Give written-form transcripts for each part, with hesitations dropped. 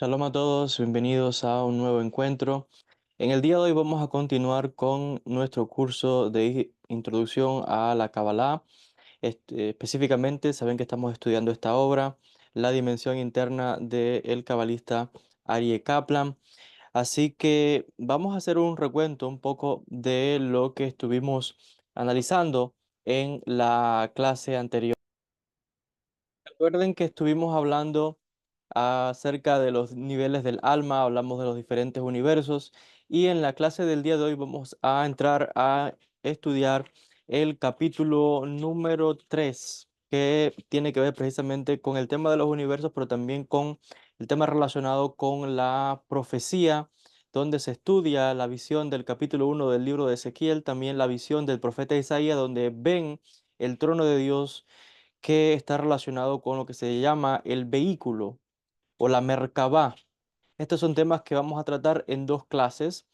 Shalom a todos, bienvenidos a un nuevo encuentro. En el día de hoy vamos a continuar con nuestro curso de introducción a la Kabbalah. Específicamente, saben que estamos estudiando esta obra, La dimensión interna del cabalista Aryeh Kaplan. Así que vamos a hacer un recuento un poco de lo que estuvimos analizando en la clase anterior. Recuerden que estuvimos hablando acerca de los niveles del alma, hablamos de los diferentes universos y en la clase del día de hoy vamos a entrar a estudiar el capítulo número 3 que tiene que ver precisamente con el tema de los universos, pero también con el tema relacionado con la profecía, donde se estudia la visión del capítulo 1 del libro de Ezequiel, también la visión del profeta Isaías, donde ven el trono de Dios que está relacionado con lo que se llama el vehículo o la Merkabah. Estos son temas que vamos a tratar en dos clases,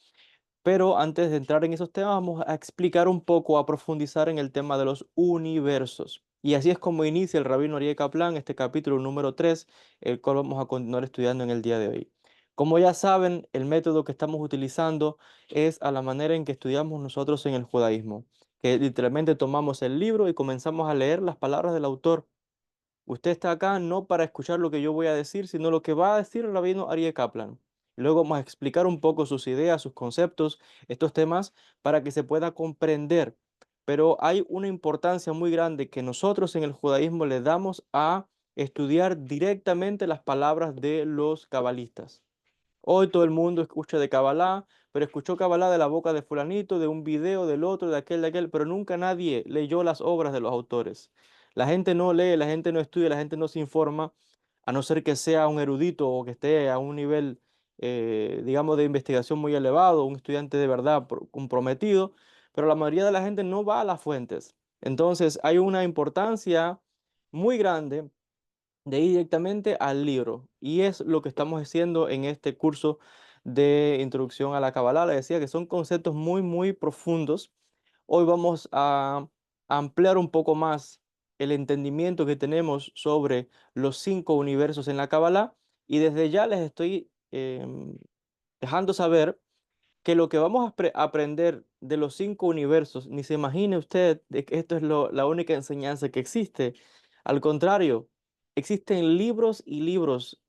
pero antes de entrar en esos temas vamos a explicar un poco, a profundizar en el tema de los universos. Y así es como inicia el rabino Aryeh Kaplan este capítulo número 3, el cual vamos a continuar estudiando en el día de hoy. Como ya saben, el método que estamos utilizando es a la manera en que estudiamos nosotros en el judaísmo, que literalmente tomamos el libro y comenzamos a leer las palabras del autor. Usted está acá no para escuchar lo que yo voy a decir, sino lo que va a decir el rabino Aryeh Kaplan. Luego vamos a explicar un poco sus ideas, sus conceptos, estos temas, para que se pueda comprender. Pero hay una importancia muy grande que nosotros en el judaísmo le damos a estudiar directamente las palabras de los cabalistas. Hoy todo el mundo escucha de Kabbalah, pero escuchó Kabbalah de la boca de fulanito, de un video, del otro, de aquel, pero nunca nadie leyó las obras de los autores. La gente no lee, la gente no estudia, la gente no se informa, a no ser que sea un erudito o que esté a un nivel, digamos, de investigación muy elevado, un estudiante de verdad comprometido, pero la mayoría de la gente no va a las fuentes. Entonces hay una importancia muy grande de ir directamente al libro. Y es lo que estamos haciendo en este curso de introducción a la Kabbalah. Les decía que son conceptos muy profundos. Hoy vamos a ampliar un poco más el entendimiento que tenemos sobre los 5 universos en la Kabbalah. Y desde ya les estoy dejando saber que lo que vamos a aprender de los 5 universos, ni se imagine usted de que esto es la única enseñanza que existe. Al contrario, existen libros y libros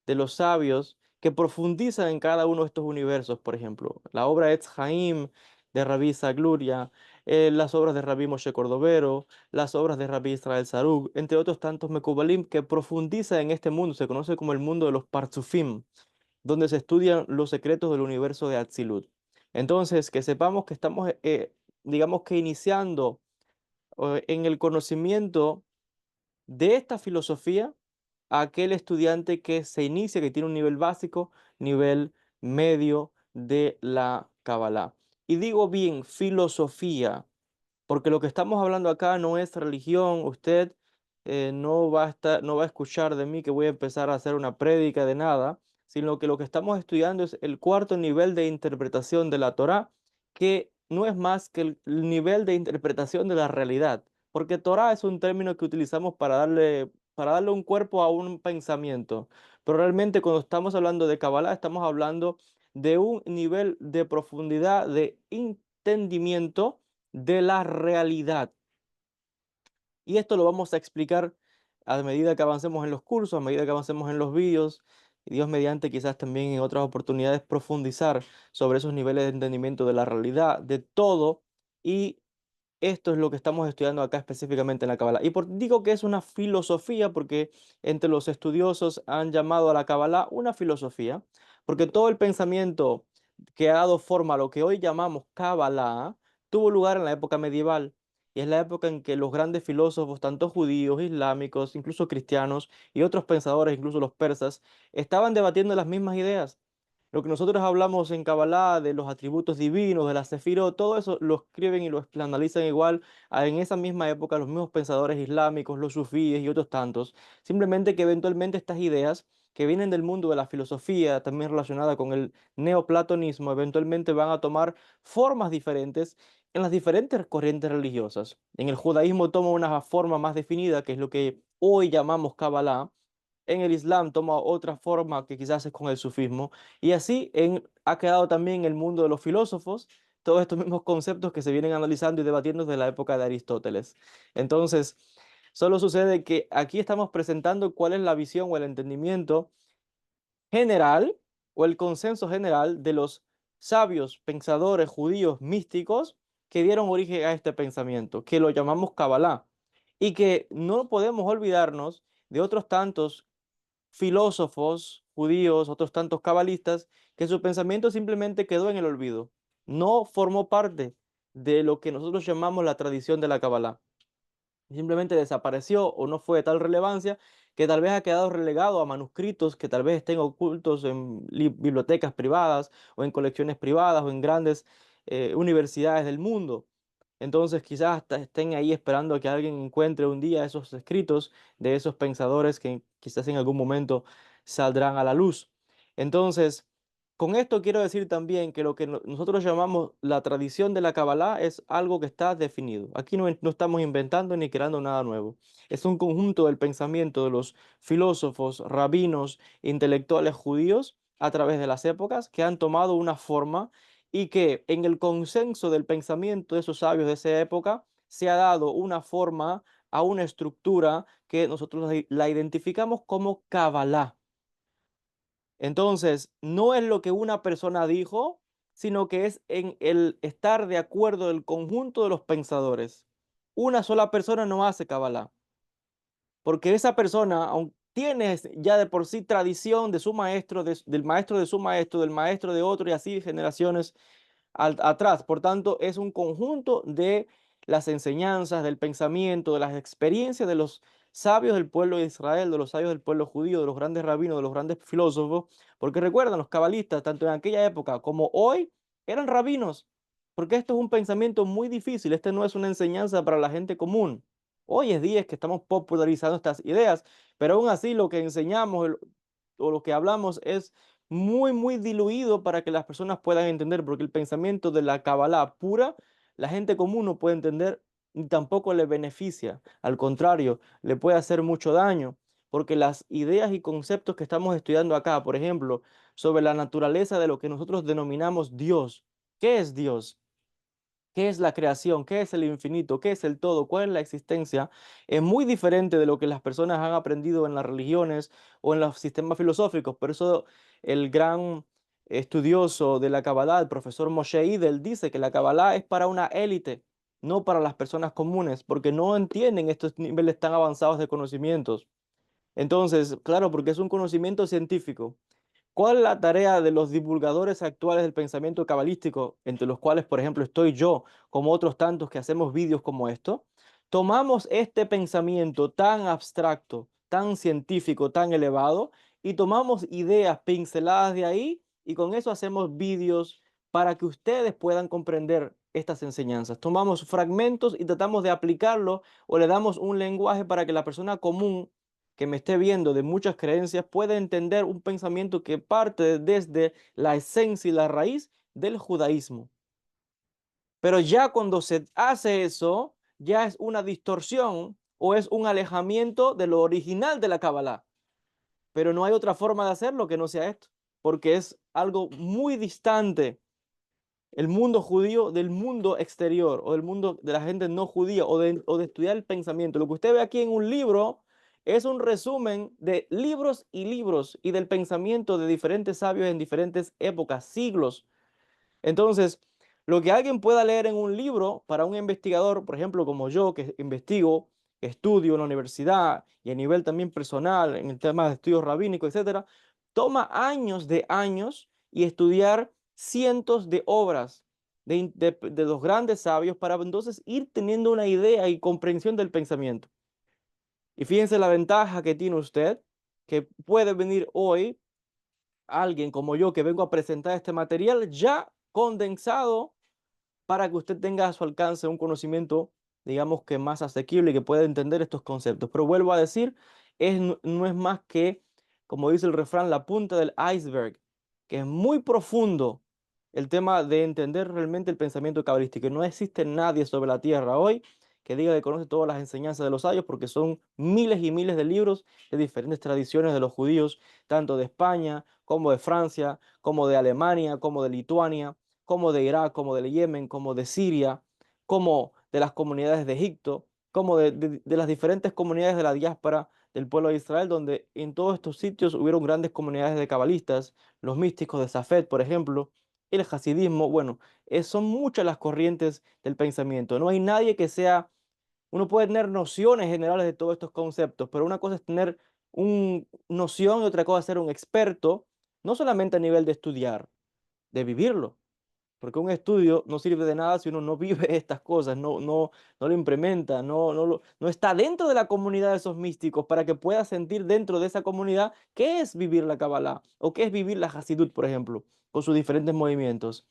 de los sabios que profundizan en cada uno de estos universos. Por ejemplo, la obra Etz Haim de Rabbi Sagluria, las obras de Rabbi Moshe Cordovero, las obras de Rabbi Israel Sarug, entre otros tantos Mekubalim que profundizan en este mundo. Se conoce como el mundo de los Partzufim, donde se estudian los secretos del universo de Atzilut. Entonces, que sepamos que estamos, digamos que iniciando en el conocimiento de esta filosofía a aquel estudiante que se inicia, que tiene un nivel básico, nivel medio de la Kabbalah. Y digo bien, filosofía, porque lo que estamos hablando acá no es religión. Usted no va a no va a escuchar de mí que voy a empezar a hacer una prédica de nada, sino que lo que estamos estudiando es el cuarto nivel de interpretación de la Torá, que no es más que el nivel de interpretación de la realidad, porque Torá es un término que utilizamos para darle un cuerpo a un pensamiento, pero realmente cuando estamos hablando de Kabbalah estamos hablando de un nivel de profundidad, de entendimiento de la realidad. Y esto lo vamos a explicar a medida que avancemos en los cursos, a medida que avancemos en los vídeos, y Dios mediante quizás también en otras oportunidades profundizar sobre esos niveles de entendimiento de la realidad, de todo, y esto es lo que estamos estudiando acá específicamente en la Kabbalah. Digo que es una filosofía porque entre los estudiosos han llamado a la Kabbalah una filosofía, porque todo el pensamiento que ha dado forma a lo que hoy llamamos Kabbalah tuvo lugar en la época medieval. Y es la época en que los grandes filósofos, tanto judíos, islámicos, incluso cristianos y otros pensadores, incluso los persas, estaban debatiendo las mismas ideas. Lo que nosotros hablamos en Kabbalah de los atributos divinos, de la Sefirot, todo eso lo escriben y lo analizan igual en esa misma época los mismos pensadores islámicos, los sufíes y otros tantos. Simplemente que eventualmente estas ideas que vienen del mundo de la filosofía, también relacionada con el neoplatonismo, eventualmente van a tomar formas diferentes en las diferentes corrientes religiosas. En el judaísmo toma una forma más definida, que es lo que hoy llamamos Kabbalah, en el Islam toma otra forma que quizás es con el sufismo, y así ha quedado también en el mundo de los filósofos todos estos mismos conceptos que se vienen analizando y debatiendo desde la época de Aristóteles. Entonces, solo sucede que aquí estamos presentando cuál es la visión o el entendimiento general o el consenso general de los sabios pensadores judíos místicos que dieron origen a este pensamiento, que lo llamamos Kabbalah, y que no podemos olvidarnos de otros tantos filósofos judíos, otros tantos cabalistas, que su pensamiento simplemente quedó en el olvido, no formó parte de lo que nosotros llamamos la tradición de la Kabbalah. Simplemente desapareció o no fue de tal relevancia que tal vez ha quedado relegado a manuscritos que tal vez estén ocultos en bibliotecas privadas o en colecciones privadas o en grandes universidades del mundo. Entonces quizás hasta estén ahí esperando a que alguien encuentre un día esos escritos de esos pensadores que quizás en algún momento saldrán a la luz. Entonces, con esto quiero decir también que lo que nosotros llamamos la tradición de la Kabbalah es algo que está definido. Aquí no estamos inventando ni creando nada nuevo. Es un conjunto del pensamiento de los filósofos, rabinos, intelectuales judíos a través de las épocas que han tomado una forma y que en el consenso del pensamiento de esos sabios de esa época se ha dado una forma a una estructura que nosotros la identificamos como Kabbalah. Entonces, no es lo que una persona dijo, sino que es en el estar de acuerdo del conjunto de los pensadores. Una sola persona no hace Kabbalah, porque esa persona, aunque tiene ya de por sí tradición de su maestro, del maestro de su maestro, del maestro de otro y así generaciones atrás. Por tanto, es un conjunto de las enseñanzas, del pensamiento, de las experiencias de los sabios del pueblo de Israel, de los sabios del pueblo judío, de los grandes rabinos, de los grandes filósofos, porque recuerdan, los cabalistas, tanto en aquella época como hoy, eran rabinos, porque esto es un pensamiento muy difícil, este no es una enseñanza para la gente común. Hoy es día que estamos popularizando estas ideas, pero aún así lo que enseñamos o lo que hablamos es muy diluido para que las personas puedan entender, porque el pensamiento de la Kabbalah pura, la gente común no puede entender ni tampoco le beneficia. Al contrario, le puede hacer mucho daño, porque las ideas y conceptos que estamos estudiando acá, por ejemplo, sobre la naturaleza de lo que nosotros denominamos Dios, ¿qué es Dios? ¿Qué es la creación? ¿Qué es el infinito? ¿Qué es el todo? ¿Cuál es la existencia? Es muy diferente de lo que las personas han aprendido en las religiones o en los sistemas filosóficos. Por eso el gran estudioso de la Kabbalah, el profesor Moshe Idel, dice que la Kabbalah es para una élite, no para las personas comunes, porque no entienden estos niveles tan avanzados de conocimientos. Entonces, claro, porque es un conocimiento científico. ¿Cuál es la tarea de los divulgadores actuales del pensamiento cabalístico, entre los cuales, por ejemplo, estoy yo, como otros tantos que hacemos vídeos como esto? Tomamos este pensamiento tan abstracto, tan científico, tan elevado, y tomamos ideas pinceladas de ahí, y con eso hacemos vídeos para que ustedes puedan comprender estas enseñanzas. Tomamos fragmentos y tratamos de aplicarlo o le damos un lenguaje para que la persona común que me esté viendo de muchas creencias puede entender un pensamiento que parte desde la esencia y la raíz del judaísmo. Pero ya cuando se hace eso, ya es una distorsión o es un alejamiento de lo original de la Kabbalah. Pero no hay otra forma de hacerlo que no sea esto, porque es algo muy distante el mundo judío del mundo exterior o del mundo de la gente no judía o de estudiar el pensamiento. Lo que usted ve aquí en un libro es un resumen de libros y del pensamiento de diferentes sabios en diferentes épocas, siglos. Entonces, lo que alguien pueda leer en un libro para un investigador, por ejemplo, como yo, que investigo, estudio en la universidad y a nivel también personal en el tema de estudios rabínicos, etcétera, toma años de años y estudiar cientos de obras de los grandes sabios para entonces ir teniendo una idea y comprensión del pensamiento. Y fíjense la ventaja que tiene usted, que puede venir hoy alguien como yo que vengo a presentar este material ya condensado para que usted tenga a su alcance un conocimiento, digamos que más asequible y que pueda entender estos conceptos. Pero vuelvo a decir, no es más que, como dice el refrán, la punta del iceberg, que es muy profundo el tema de entender realmente el pensamiento cabalístico. No existe nadie sobre la tierra hoy que diga que conoce todas las enseñanzas de los sabios, porque son miles y miles de libros de diferentes tradiciones de los judíos, tanto de España como de Francia, como de Alemania, como de Lituania, como de Irak, como de Yemen, como de Siria, como de las comunidades de Egipto, como de las diferentes comunidades de la diáspora del pueblo de Israel, donde en todos estos sitios hubieron grandes comunidades de cabalistas, los místicos de Safed, por ejemplo, el hasidismo, bueno, son muchas las corrientes del pensamiento. No hay nadie que sea, uno puede tener nociones generales de todos estos conceptos, pero una cosa es tener una noción y otra cosa es ser un experto, no solamente a nivel de estudiar, de vivirlo. Porque un estudio no sirve de nada si uno no vive estas cosas, no lo implementa, no está dentro de la comunidad de esos místicos para que pueda sentir dentro de esa comunidad qué es vivir la Kabbalah o qué es vivir la Hasidut, por ejemplo, con sus diferentes movimientos.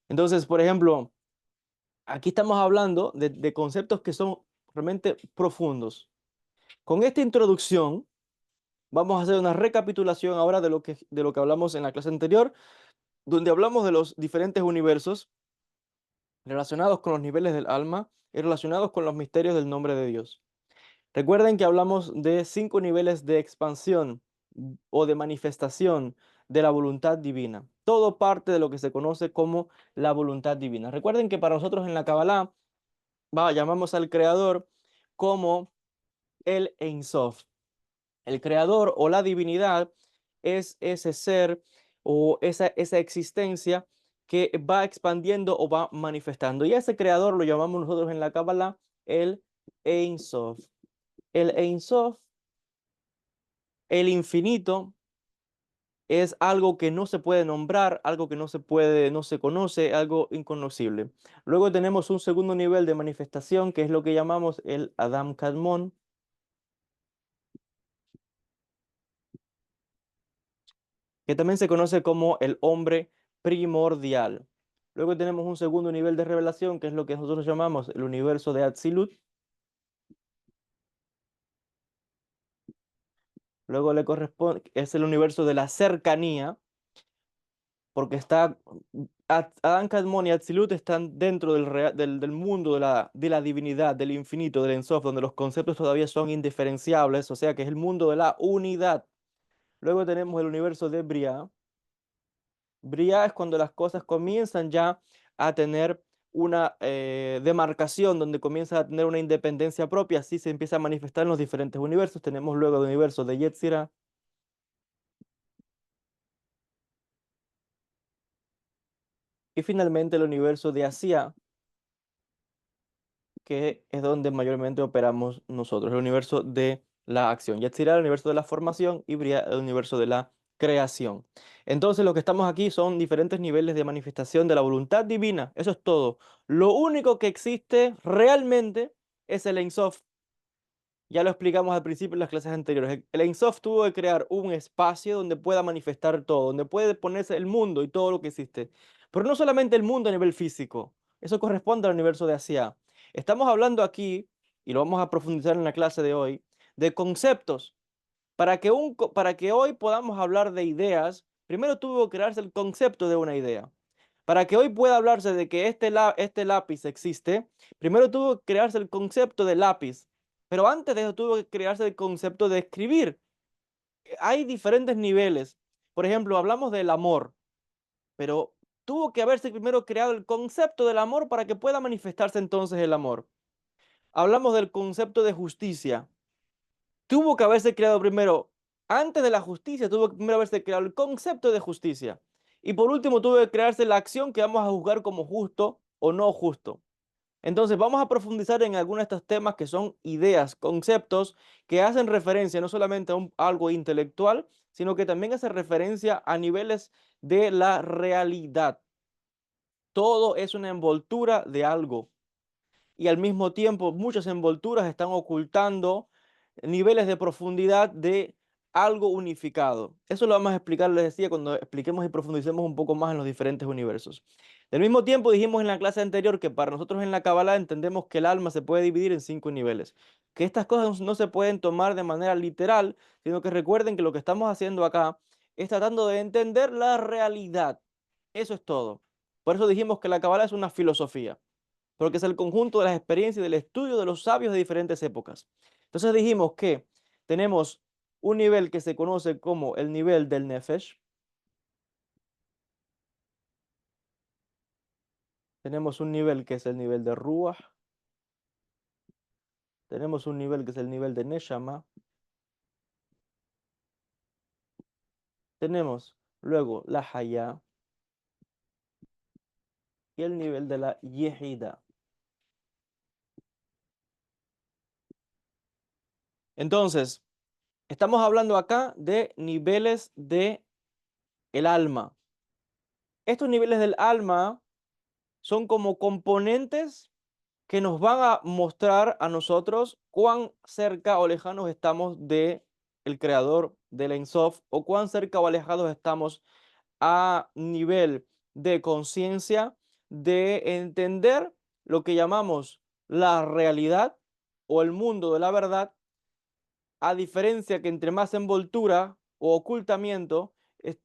Entonces, por ejemplo, aquí estamos hablando de conceptos que son realmente profundos. Con esta introducción, vamos a hacer una recapitulación ahora de lo que hablamos en la clase anterior, donde hablamos de los diferentes universos relacionados con los niveles del alma y relacionados con los misterios del nombre de Dios. Recuerden que hablamos de 5 niveles de expansión o de manifestación de la voluntad divina. Todo parte de lo que se conoce como la voluntad divina. Recuerden que para nosotros en la Kabbalah llamamos al Creador como el Ein Sof. El creador o la divinidad es ese ser o esa existencia que va expandiendo o va manifestando. Y a ese creador lo llamamos nosotros en la Kabbalah el Ein Sof. El Ein Sof, el infinito, es algo que no se puede nombrar, algo que no se puede, no se conoce, algo inconocible. Luego tenemos un segundo nivel de manifestación que es lo que llamamos el Adam Kadmon, que también se conoce como el hombre primordial. Luego tenemos un segundo nivel de revelación, que es lo que nosotros llamamos el universo de Atzilut. Luego le corresponde, es el universo de la cercanía, porque Adán Kadmon y Atzilut están dentro del mundo de la divinidad, del infinito, del Ensof, donde los conceptos todavía son indiferenciables, o sea que es el mundo de la unidad. Luego tenemos el universo de Briah. Brillar es cuando las cosas comienzan ya a tener una demarcación, donde comienza a tener una independencia propia, así se empieza a manifestar en los diferentes universos. Tenemos luego el universo de Yetzirah y finalmente el universo de Asia, que es donde mayormente operamos nosotros, el universo de la acción. Yetzirah, el universo de la formación, y Briah, el universo de la creación. Entonces, lo que estamos aquí son diferentes niveles de manifestación de la voluntad divina. Eso es todo. Lo único que existe realmente es el Ein Sof. Ya lo explicamos al principio en las clases anteriores. El Ein Sof tuvo que crear un espacio donde pueda manifestar todo, donde puede ponerse el mundo y todo lo que existe. Pero no solamente el mundo a nivel físico, eso corresponde al universo de Asia. Estamos hablando aquí, y lo vamos a profundizar en la clase de hoy, de conceptos. Para que hoy podamos hablar de ideas, primero tuvo que crearse el concepto de una idea. Para que hoy pueda hablarse de que este lápiz existe, primero tuvo que crearse el concepto de lápiz. Pero antes de eso tuvo que crearse el concepto de escribir. Hay diferentes niveles. Por ejemplo, hablamos del amor, pero tuvo que haberse primero creado el concepto del amor para que pueda manifestarse entonces el amor. Hablamos del concepto de justicia. Tuvo que haberse creado primero, antes de la justicia, tuvo que primero haberse creado el concepto de justicia. Y por último, tuvo que crearse la acción que vamos a juzgar como justo o no justo. Entonces, vamos a profundizar en algunos de estos temas que son ideas, conceptos que hacen referencia no solamente a algo intelectual, sino que también hace referencia a niveles de la realidad. Todo es una envoltura de algo y al mismo tiempo muchas envolturas están ocultando niveles de profundidad de algo unificado. Eso lo vamos a explicar, les decía, cuando expliquemos y profundicemos un poco más en los diferentes universos. Del mismo tiempo dijimos en la clase anterior que para nosotros en la Kabbalah entendemos que el alma se puede dividir en 5 niveles, que estas cosas no se pueden tomar de manera literal, sino que recuerden que lo que estamos haciendo acá es tratando de entender la realidad. Eso es todo. Por eso dijimos que la Kabbalah es una filosofía. porque es el conjunto de las experiencias y del estudio de los sabios de diferentes épocas. Entonces dijimos que tenemos un nivel que se conoce como el nivel del Nefesh, tenemos un nivel que es el nivel de Ruach, tenemos un nivel que es el nivel de Neshama, tenemos luego la Hayá y el nivel de la Yehida. Entonces, estamos hablando acá de niveles de el alma. Estos niveles del alma son como componentes que nos van a mostrar a nosotros cuán cerca o lejanos estamos de el creador del Ein Sof o cuán cerca o alejados estamos a nivel de conciencia de entender lo que llamamos la realidad o el mundo de la verdad, a diferencia que entre más envoltura o ocultamiento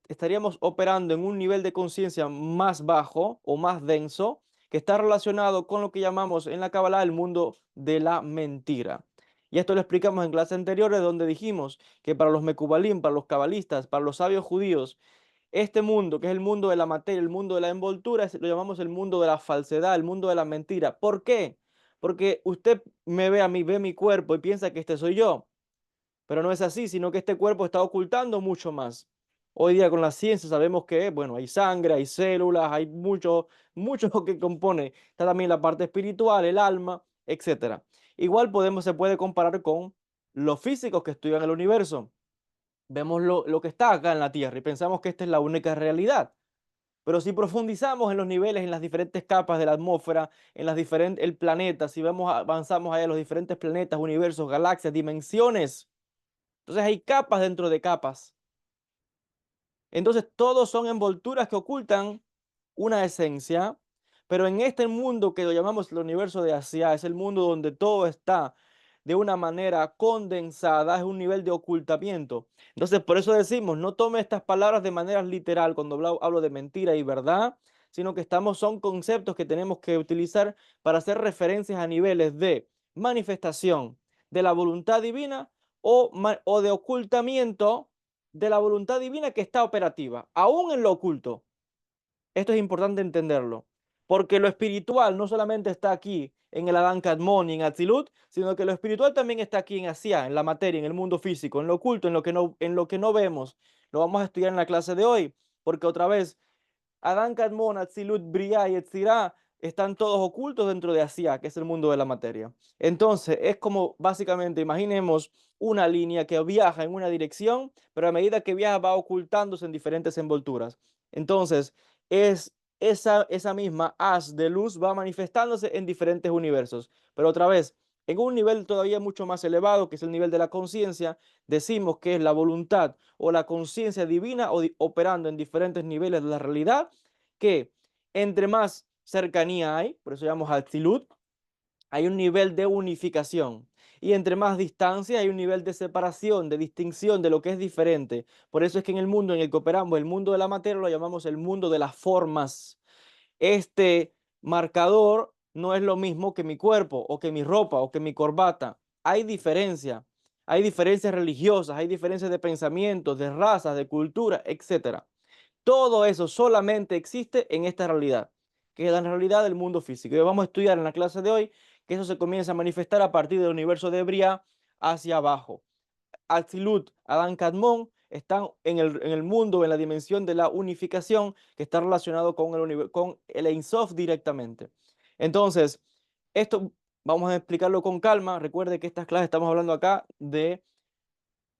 estaríamos operando en un nivel de conciencia más bajo o más denso, que está relacionado con lo que llamamos en la Kabbalah el mundo de la mentira. Y esto lo explicamos en clases anteriores donde dijimos que para los Mekubalim, para los cabalistas, para los sabios judíos, este mundo, que es el mundo de la materia, el mundo de la envoltura, lo llamamos el mundo de la falsedad, el mundo de la mentira. ¿Por qué? Porque usted me ve a mí, ve mi cuerpo y piensa que este soy yo, pero no es así, sino que este cuerpo está ocultando mucho más. Hoy día con la ciencia sabemos que, bueno, hay sangre, hay células, hay mucho, mucho que compone. Está también la parte espiritual, el alma, etcétera. Igual se puede comparar con los físicos que estudian el universo. Vemos lo que está acá en la Tierra y pensamos que esta es la única realidad. Pero si profundizamos en los niveles, en las diferentes capas de la atmósfera, en las diferentes, el planeta, si vemos, avanzamos allá en los diferentes planetas, universos, galaxias, dimensiones, entonces hay capas dentro de capas. Entonces todos son envolturas que ocultan una esencia, pero en este mundo que lo llamamos el universo de Asia, es el mundo donde todo está de una manera condensada, es un nivel de ocultamiento. Entonces por eso decimos, no tome estas palabras de manera literal cuando hablo de mentira y verdad, sino que son conceptos que tenemos que utilizar para hacer referencias a niveles de manifestación de la voluntad divina o de ocultamiento de la voluntad divina que está operativa, aún en lo oculto. Esto es importante entenderlo, porque lo espiritual no solamente está aquí en el Adán Kadmon y en Atzilut, sino que lo espiritual también está aquí en Asia, en la materia, en el mundo físico, en lo oculto, en lo que no vemos. Lo vamos a estudiar en la clase de hoy, porque otra vez Adán, Kadmon, Atzilut, Briah y Etzirá están todos ocultos dentro de Asia, que es el mundo de la materia. Entonces, es como básicamente, imaginemos una línea que viaja en una dirección, pero a medida que viaja va ocultándose en diferentes envolturas. Entonces, esa misma haz de luz va manifestándose en diferentes universos. Pero otra vez, en un nivel todavía mucho más elevado, que es el nivel de la conciencia, decimos que es la voluntad o la conciencia divina operando en diferentes niveles de la realidad, que entre más cercanía hay, por eso llamamos Atzilut, hay un nivel de unificación. Y entre más distancia hay un nivel de separación, de distinción de lo que es diferente. Por eso es que en el mundo en el que operamos, el mundo de la materia, lo llamamos el mundo de las formas. Este marcador no es lo mismo que mi cuerpo o que mi ropa o que mi corbata. Hay diferencia. Hay diferencias religiosas, hay diferencias de pensamientos, de razas, de cultura, etcétera. Todo eso solamente existe en esta realidad, que es la realidad del mundo físico. Y vamos a estudiar en la clase de hoy que eso se comienza a manifestar a partir del universo de Briah hacia abajo. Atzilut, Adán, Kadmon están en el mundo, en la dimensión de la unificación que está relacionado con el Ein Sof directamente. Entonces, esto vamos a explicarlo con calma. Recuerde que estas clases estamos hablando acá de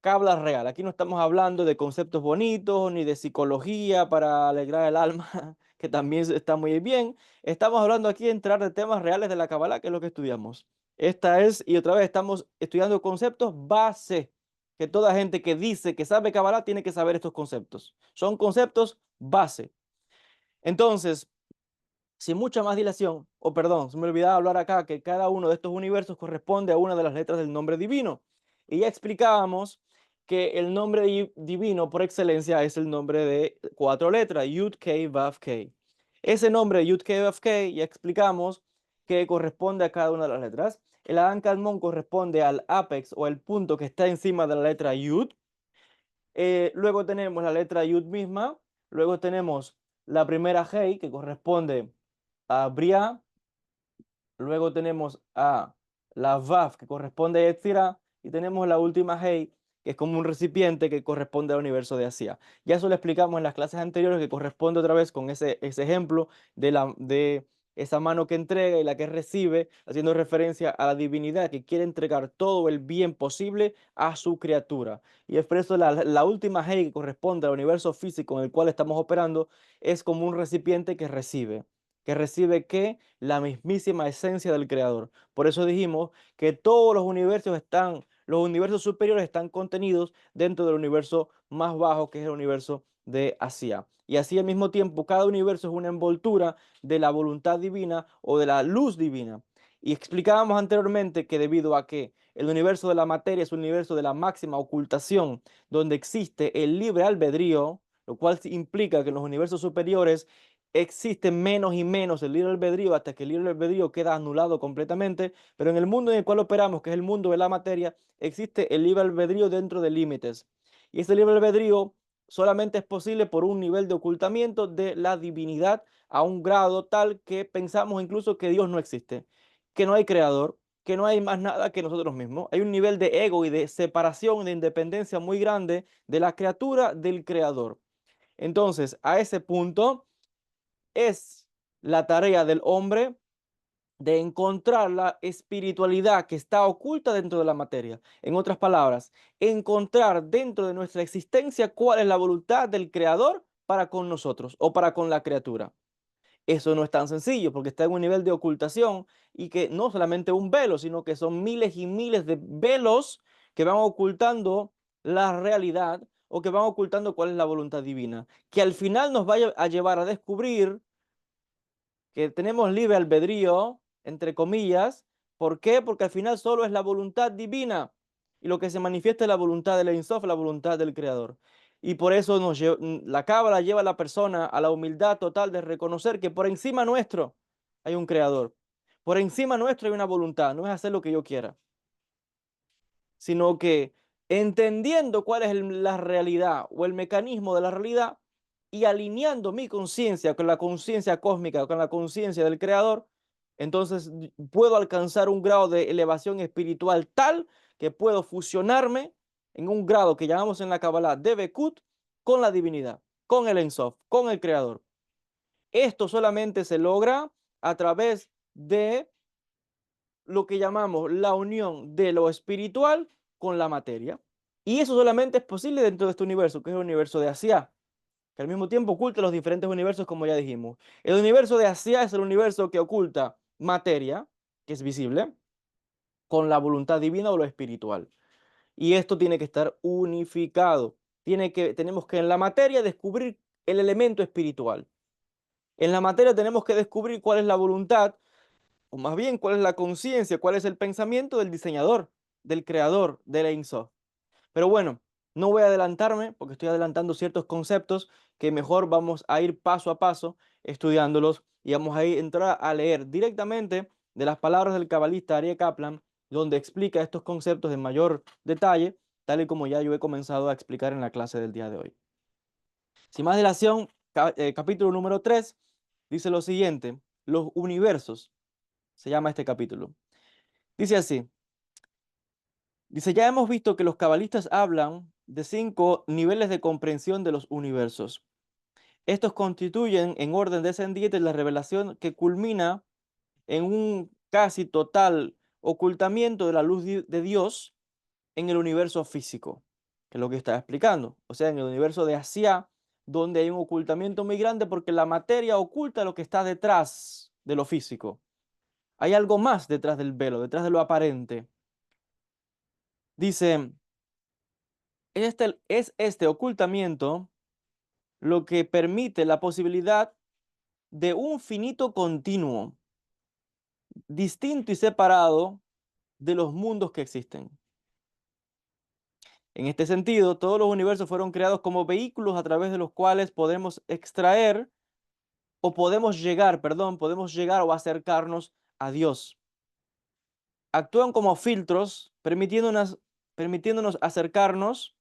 Cabla real. Aquí no estamos hablando de conceptos bonitos ni de psicología para alegrar el alma, que también está muy bien. Estamos hablando aquí de entrar de temas reales de la Kabbalah, que es lo que estudiamos. Esta es, y otra vez estamos estudiando conceptos base, que toda gente que dice que sabe Kabbalah tiene que saber estos conceptos. Son conceptos base. Entonces, sin mucha más dilación, o perdón, se me olvidaba hablar acá que cada uno de estos universos corresponde a una de las letras del nombre divino. Y ya explicábamos que el nombre divino por excelencia es el nombre de cuatro letras, Yud, Kei, Vav, Kei. Ese nombre, Yud, Kei, Vav, Kei, ya explicamos que corresponde a cada una de las letras. El Adán Kadmon corresponde al apex o el punto que está encima de la letra Yud. Luego tenemos la letra Yud misma. Luego tenemos la primera Hei, que corresponde a Briah. Luego tenemos a la Vav, que corresponde a Yetzirah, y tenemos la última Hei, que es como un recipiente que corresponde al universo de Asia. Ya eso lo explicamos en las clases anteriores, que corresponde otra vez con ese ejemplo de esa mano que entrega y la que recibe, haciendo referencia a la divinidad que quiere entregar todo el bien posible a su criatura. Y es por eso la última Hei, que corresponde al universo físico en el cual estamos operando, es como un recipiente que recibe. ¿Que recibe qué? La mismísima esencia del creador. Por eso dijimos que todos los universos superiores están contenidos dentro del universo más bajo, que es el universo de Asia. Y así al mismo tiempo, cada universo es una envoltura de la voluntad divina o de la luz divina. Y explicábamos anteriormente que debido a que el universo de la materia es un universo de la máxima ocultación, donde existe el libre albedrío, lo cual implica que en los universos superiores existe menos y menos el libre albedrío hasta que el libre albedrío queda anulado completamente, pero en el mundo en el cual operamos, que es el mundo de la materia, existe el libre albedrío dentro de límites. Y ese libre albedrío solamente es posible por un nivel de ocultamiento de la divinidad a un grado tal que pensamos incluso que Dios no existe, que no hay creador, que no hay más nada que nosotros mismos. Hay un nivel de ego y de separación, de independencia muy grande de la criatura del creador. Entonces, a ese punto es la tarea del hombre de encontrar la espiritualidad que está oculta dentro de la materia. En otras palabras, encontrar dentro de nuestra existencia cuál es la voluntad del creador para con nosotros o para con la criatura. Eso no es tan sencillo porque está en un nivel de ocultación y que no solamente un velo, sino que son miles y miles de velos que van ocultando la realidad o que van ocultando cuál es la voluntad divina, que al final nos vaya a llevar a descubrir que tenemos libre albedrío, entre comillas. ¿Por qué? Porque al final solo es la voluntad divina y lo que se manifiesta es la voluntad del Ein Sof, la voluntad del Creador. Y por eso la Cábala lleva a la persona a la humildad total de reconocer que por encima nuestro hay un Creador. Por encima nuestro hay una voluntad, no es hacer lo que yo quiera, sino que entendiendo cuál es la realidad o el mecanismo de la realidad y alineando mi conciencia con la conciencia cósmica, con la conciencia del Creador, entonces puedo alcanzar un grado de elevación espiritual tal que puedo fusionarme en un grado que llamamos en la Kabbalah de Bekut con la divinidad, con el Ein Sof, con el Creador. Esto solamente se logra a través de lo que llamamos la unión de lo espiritual con la materia. Y eso solamente es posible dentro de este universo, que es el universo de Asia, que al mismo tiempo oculta los diferentes universos, como ya dijimos. El universo de Asia es el universo que oculta materia, que es visible, con la voluntad divina o lo espiritual. Y esto tiene que estar unificado. Tenemos que en la materia descubrir el elemento espiritual. En la materia tenemos que descubrir cuál es la voluntad o más bien, ¿cuál es la conciencia? ¿Cuál es el pensamiento del diseñador, del creador del Ein Sof? Pero bueno, no voy a adelantarme porque estoy adelantando ciertos conceptos que mejor vamos a ir paso a paso estudiándolos y vamos a entrar a leer directamente de las palabras del cabalista Aryeh Kaplan, donde explica estos conceptos en mayor detalle, tal y como ya yo he comenzado a explicar en la clase del día de hoy. Sin más dilación, capítulo número 3 dice lo siguiente: los universos se llama este capítulo. Dice así, dice, ya hemos visto que los cabalistas hablan de 5 niveles de comprensión de los universos. Estos constituyen en orden descendiente la revelación que culmina en un casi total ocultamiento de la luz de Dios en el universo físico, que es lo que está explicando. O sea, en el universo de Asia, donde hay un ocultamiento muy grande porque la materia oculta lo que está detrás de lo físico. Hay algo más detrás del velo, detrás de lo aparente. Dice, es este ocultamiento lo que permite la posibilidad de un finito continuo, distinto y separado de los mundos que existen. En este sentido, todos los universos fueron creados como vehículos a través de los cuales podemos extraer o podemos llegar, perdón, podemos llegar o acercarnos a Dios. Actúan como filtros, permitiéndonos acercarnos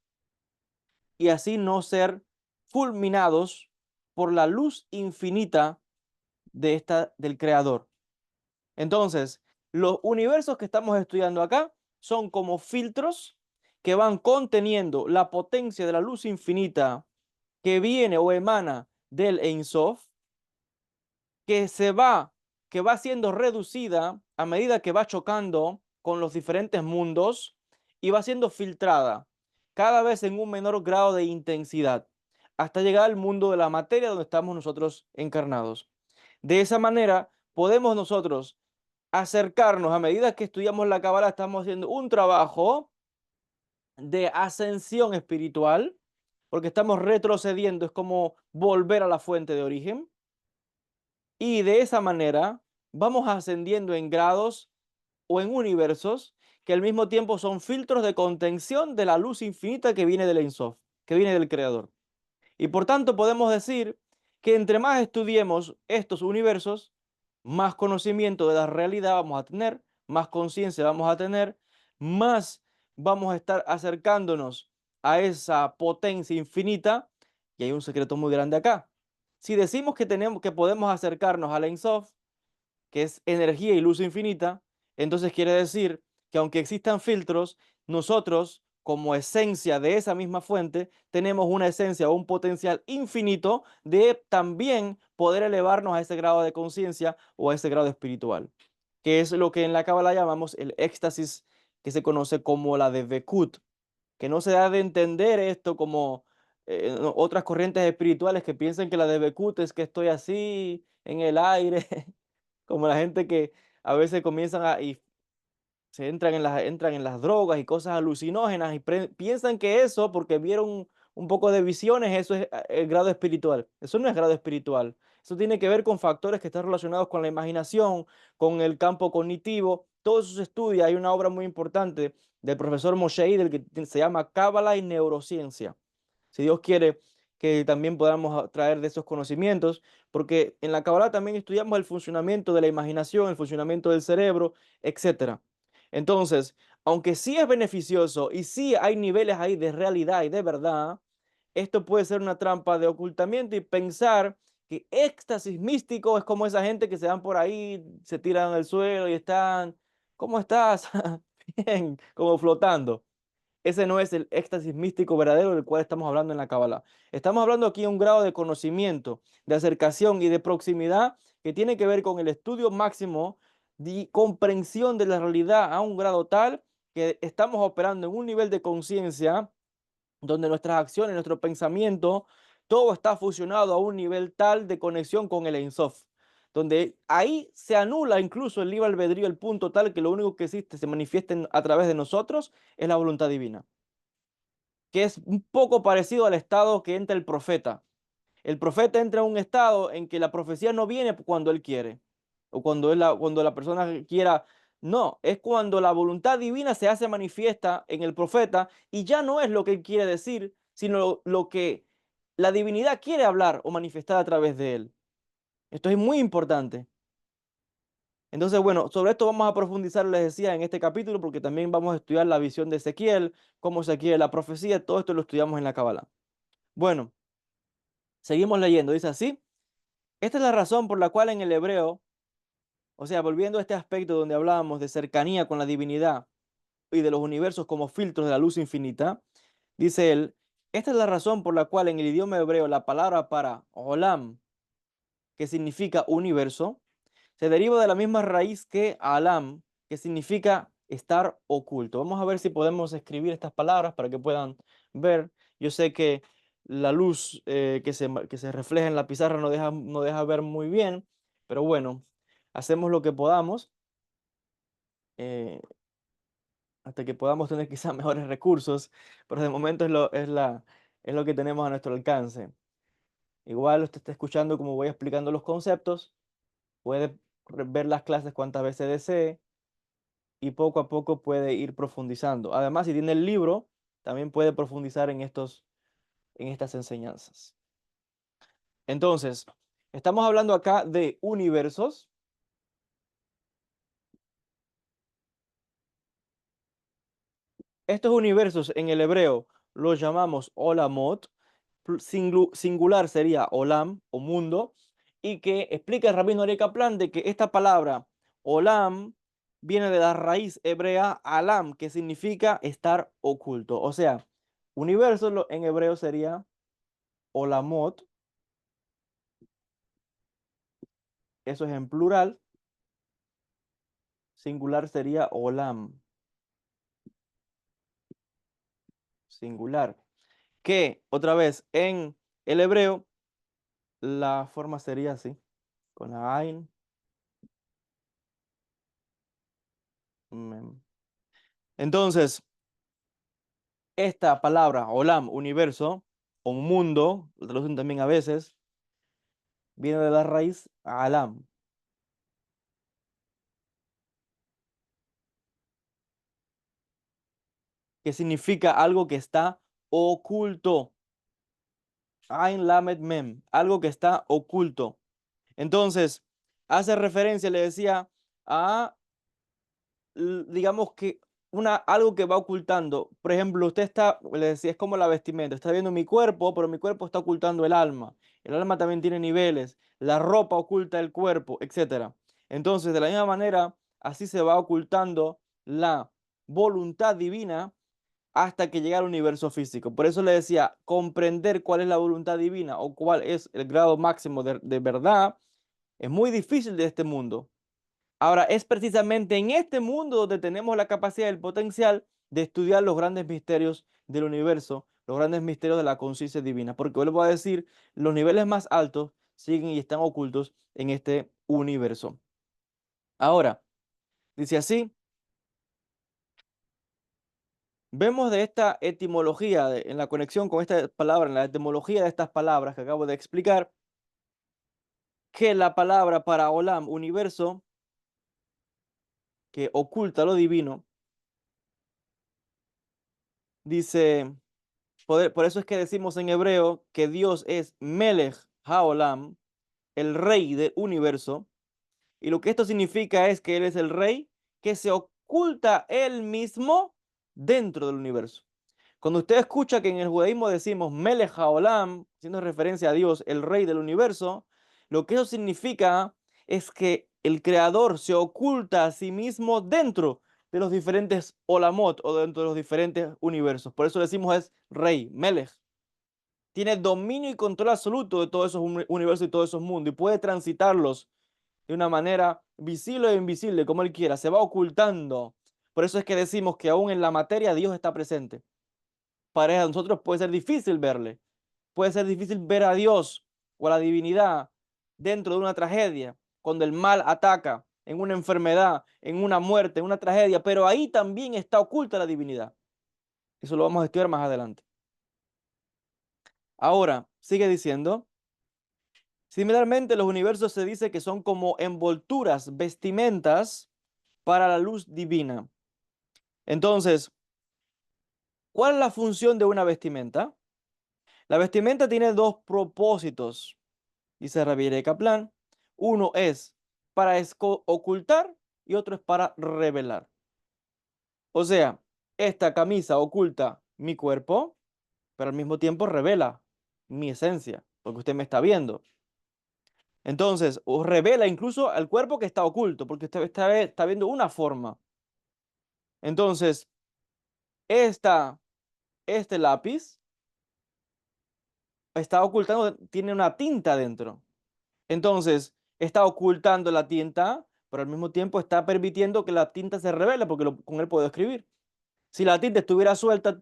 y así no ser fulminados por la luz infinita del Creador. Entonces, los universos que estamos estudiando acá son como filtros que van conteniendo la potencia de la luz infinita que viene o emana del Ein Sof, que que va siendo reducida a medida que va chocando con los diferentes mundos y va siendo filtrada cada vez en un menor grado de intensidad hasta llegar al mundo de la materia donde estamos nosotros encarnados. De esa manera podemos nosotros acercarnos a medida que estudiamos la Cábala, estamos haciendo un trabajo de ascensión espiritual, porque estamos retrocediendo, es como volver a la fuente de origen. Y de esa manera vamos ascendiendo en grados o en universos que al mismo tiempo son filtros de contención de la luz infinita que viene del Ein Sof, que viene del Creador. Y por tanto podemos decir que entre más estudiemos estos universos, más conocimiento de la realidad vamos a tener, más conciencia vamos a tener, más vamos a estar acercándonos a esa potencia infinita. Y hay un secreto muy grande acá. Si decimos que que podemos acercarnos al Ein Sof, que es energía y luz infinita, entonces quiere decir que aunque existan filtros, nosotros, como esencia de esa misma fuente, tenemos una esencia o un potencial infinito de también poder elevarnos a ese grado de conciencia o a ese grado espiritual, que es lo que en la Cábala llamamos el éxtasis, que se conoce como la de Bekut, que no se da de entender esto como otras corrientes espirituales que piensan que la de Bekut es que estoy así en el aire como la gente que a veces comienzan y se entran en las drogas y cosas alucinógenas y piensan que eso, porque vieron un poco de visiones, eso es el grado espiritual. Eso no es grado espiritual. Eso tiene que ver con factores que están relacionados con la imaginación, con el campo cognitivo. Todo eso se estudia. Hay una obra muy importante del profesor Moshe del que se llama Cábala y Neurociencia. Si Dios quiere que también podamos traer de esos conocimientos, porque en la Kabbalah también estudiamos el funcionamiento de la imaginación, el funcionamiento del cerebro, etcétera. Entonces, aunque sí es beneficioso y sí hay niveles ahí de realidad y de verdad, esto puede ser una trampa de ocultamiento y pensar que éxtasis místico es como esa gente que se dan por ahí, se tiran al suelo y están, ¿cómo estás? Bien, como flotando. Ese no es el éxtasis místico verdadero del cual estamos hablando en la Kabbalah. Estamos hablando aquí de un grado de conocimiento, de acercación y de proximidad que tiene que ver con el estudio máximo de comprensión de la realidad a un grado tal que estamos operando en un nivel de conciencia donde nuestras acciones, nuestro pensamiento, todo está fusionado a un nivel tal de conexión con el Ein Sof, donde ahí se anula incluso el libre albedrío, el punto tal que lo único que existe, se manifiesta a través de nosotros, es la voluntad divina, que es un poco parecido al estado que entra el profeta. El profeta entra en un estado en que la profecía no viene cuando él quiere o cuando la persona quiera. No, es cuando la voluntad divina se hace manifiesta en el profeta y ya no es lo que él quiere decir, sino lo que la divinidad quiere hablar o manifestar a través de él. Esto es muy importante. Entonces, bueno, sobre esto vamos a profundizar, les decía, en este capítulo, porque también vamos a estudiar la visión de Ezequiel, cómo se adquiere la profecía, todo esto lo estudiamos en la Cábala. Bueno, seguimos leyendo, dice así. Esta es la razón por la cual en el hebreo, o sea, volviendo a este aspecto donde hablábamos de cercanía con la divinidad y de los universos como filtros de la luz infinita, dice él, esta es la razón por la cual en el idioma hebreo la palabra para olam, que significa universo, se deriva de la misma raíz que alam, que significa estar oculto. Vamos a ver si podemos escribir estas palabras para que puedan ver. Yo sé que la luz que se refleja en la pizarra no deja ver muy bien, pero bueno, hacemos lo que podamos eh, hasta que podamos tener quizás mejores recursos, pero de momento es lo que tenemos a nuestro alcance. Igual usted está escuchando como voy explicando los conceptos, puede ver las clases cuantas veces desee y poco a poco puede ir profundizando. Además, si tiene el libro, también puede profundizar en estas enseñanzas. Entonces, estamos hablando acá de universos Estos universos en el hebreo los llamamos olamot, singular sería olam o mundo, y que explica el rabino Ari Kaplan de que esta palabra olam viene de la raíz hebrea alam, que significa estar oculto. O sea, universo en hebreo sería olamot, eso es en plural, singular sería olam, singular. Que otra vez en el hebreo la forma sería así, con la ain, mem. Entonces, esta palabra, olam, universo, o mundo, lo traducen también a veces, viene de la raíz alam, que significa algo que está oculto. Ain lamed mem, algo que está oculto. Entonces, hace referencia, le decía, a digamos que algo que va ocultando. Por ejemplo, usted está, le decía, es como la vestimenta, está viendo mi cuerpo, pero mi cuerpo está ocultando el alma. El alma también tiene niveles, la ropa oculta el cuerpo, etcétera. Entonces, de la misma manera, así se va ocultando la voluntad divina hasta que llega al universo físico. Por eso le decía, comprender cuál es la voluntad divina o cuál es el grado máximo de verdad es muy difícil de este mundo. Ahora, es precisamente en este mundo donde tenemos la capacidad y el potencial de estudiar los grandes misterios del universo, los grandes misterios de la conciencia divina, porque vuelvo a decir, los niveles más altos siguen y están ocultos en este universo. Ahora, dice así, vemos de esta etimología, en la conexión con esta palabra, en la etimología de estas palabras que acabo de explicar, que la palabra para Olam, universo, que oculta lo divino, dice... Por eso es que decimos en hebreo que Dios es Melech Haolam, el rey del universo. Y lo que esto significa es que Él es el rey que se oculta Él mismo dentro del universo. Cuando usted escucha que en el judaísmo decimos Melech Haolam, haciendo referencia a Dios, el rey del universo, lo que eso significa es que el creador se oculta a sí mismo dentro de los diferentes olamot o dentro de los diferentes universos. Por eso decimos es rey, Melech. Tiene dominio y control absoluto de todos esos universos y todos esos mundos y puede transitarlos de una manera visible e invisible, como él quiera. Se va ocultando. Por eso es que decimos que aún en la materia Dios está presente. Para nosotros puede ser difícil verle. Puede ser difícil ver a Dios o a la divinidad dentro de una tragedia, cuando el mal ataca, en una enfermedad, en una muerte, en una tragedia, pero ahí también está oculta la divinidad. Eso lo vamos a estudiar más adelante. Ahora, sigue diciendo, similarmente los universos se dice que son como envolturas, vestimentas para la luz divina. Entonces, ¿cuál es la función de una vestimenta? La vestimenta tiene dos propósitos, dice Rabbi Kaplan. Uno es para ocultar y otro es para revelar. O sea, esta camisa oculta mi cuerpo, pero al mismo tiempo revela mi esencia, porque usted me está viendo. Entonces, os revela incluso al cuerpo que está oculto, porque usted está viendo una forma. Entonces, esta, este lápiz está ocultando, tiene una tinta dentro. Entonces, está ocultando la tinta, pero al mismo tiempo está permitiendo que la tinta se revele, porque con él puedo escribir. Si la tinta estuviera suelta,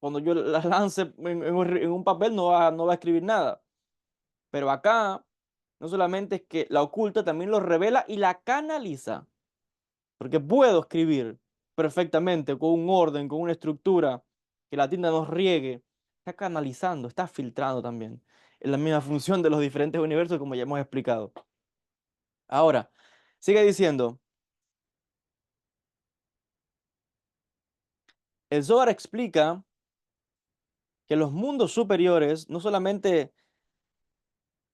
cuando yo la lance en un papel, no va a escribir nada. Pero acá, no solamente es que la oculta, también lo revela y la canaliza. Porque puedo escribir perfectamente con un orden, con una estructura, que la tinta nos riegue. Está canalizando, está filtrando también. Es la misma función de los diferentes universos, como ya hemos explicado. Ahora, sigue diciendo, el Zohar explica que los mundos superiores no solamente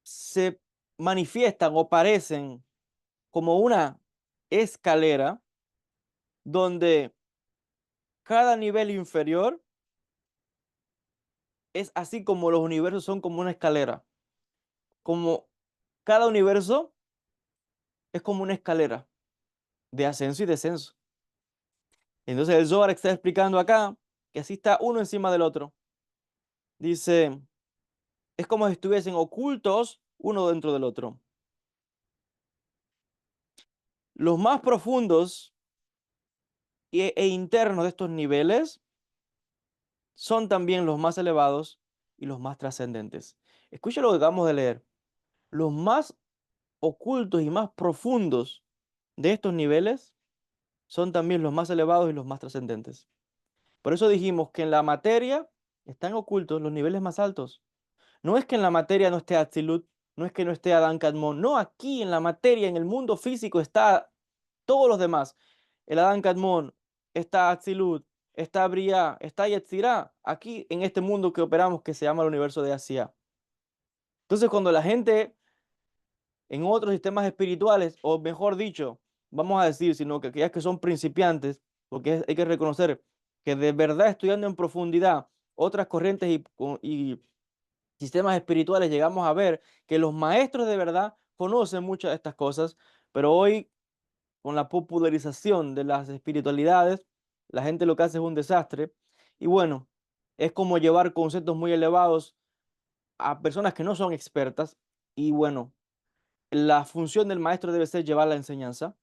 se manifiestan o parecen como una escalera donde cada nivel inferior es así como los universos son como una escalera. Como cada universo es como una escalera de ascenso y descenso. Entonces el Zohar está explicando acá que así está uno encima del otro. Dice, es como si estuviesen ocultos uno dentro del otro. Los más profundos e internos de estos niveles son también los más elevados y los más trascendentes. Escucha lo que acabamos de leer. Los más ocultos y más profundos de estos niveles son también los más elevados y los más trascendentes. Por eso dijimos que en la materia están ocultos los niveles más altos. No es que en la materia no esté Atzilut, no es que no esté Adán Kadmon, no, aquí en la materia, en el mundo físico está todos los demás. El Adán Kadmon, está Atzilut, está Briah, está Yetzirah, aquí en este mundo que operamos que se llama el universo de Asia. Entonces cuando la gente en otros sistemas espirituales, o mejor dicho, vamos a decir, sino que aquellas que son principiantes, porque hay que reconocer que de verdad estudiando en profundidad otras corrientes y sistemas espirituales, llegamos a ver que los maestros de verdad conocen muchas de estas cosas, pero hoy con la popularización de las espiritualidades, la gente lo que hace es un desastre. Y bueno, es como llevar conceptos muy elevados a personas que no son expertas. Y bueno, la función del maestro debe ser llevar la enseñanza.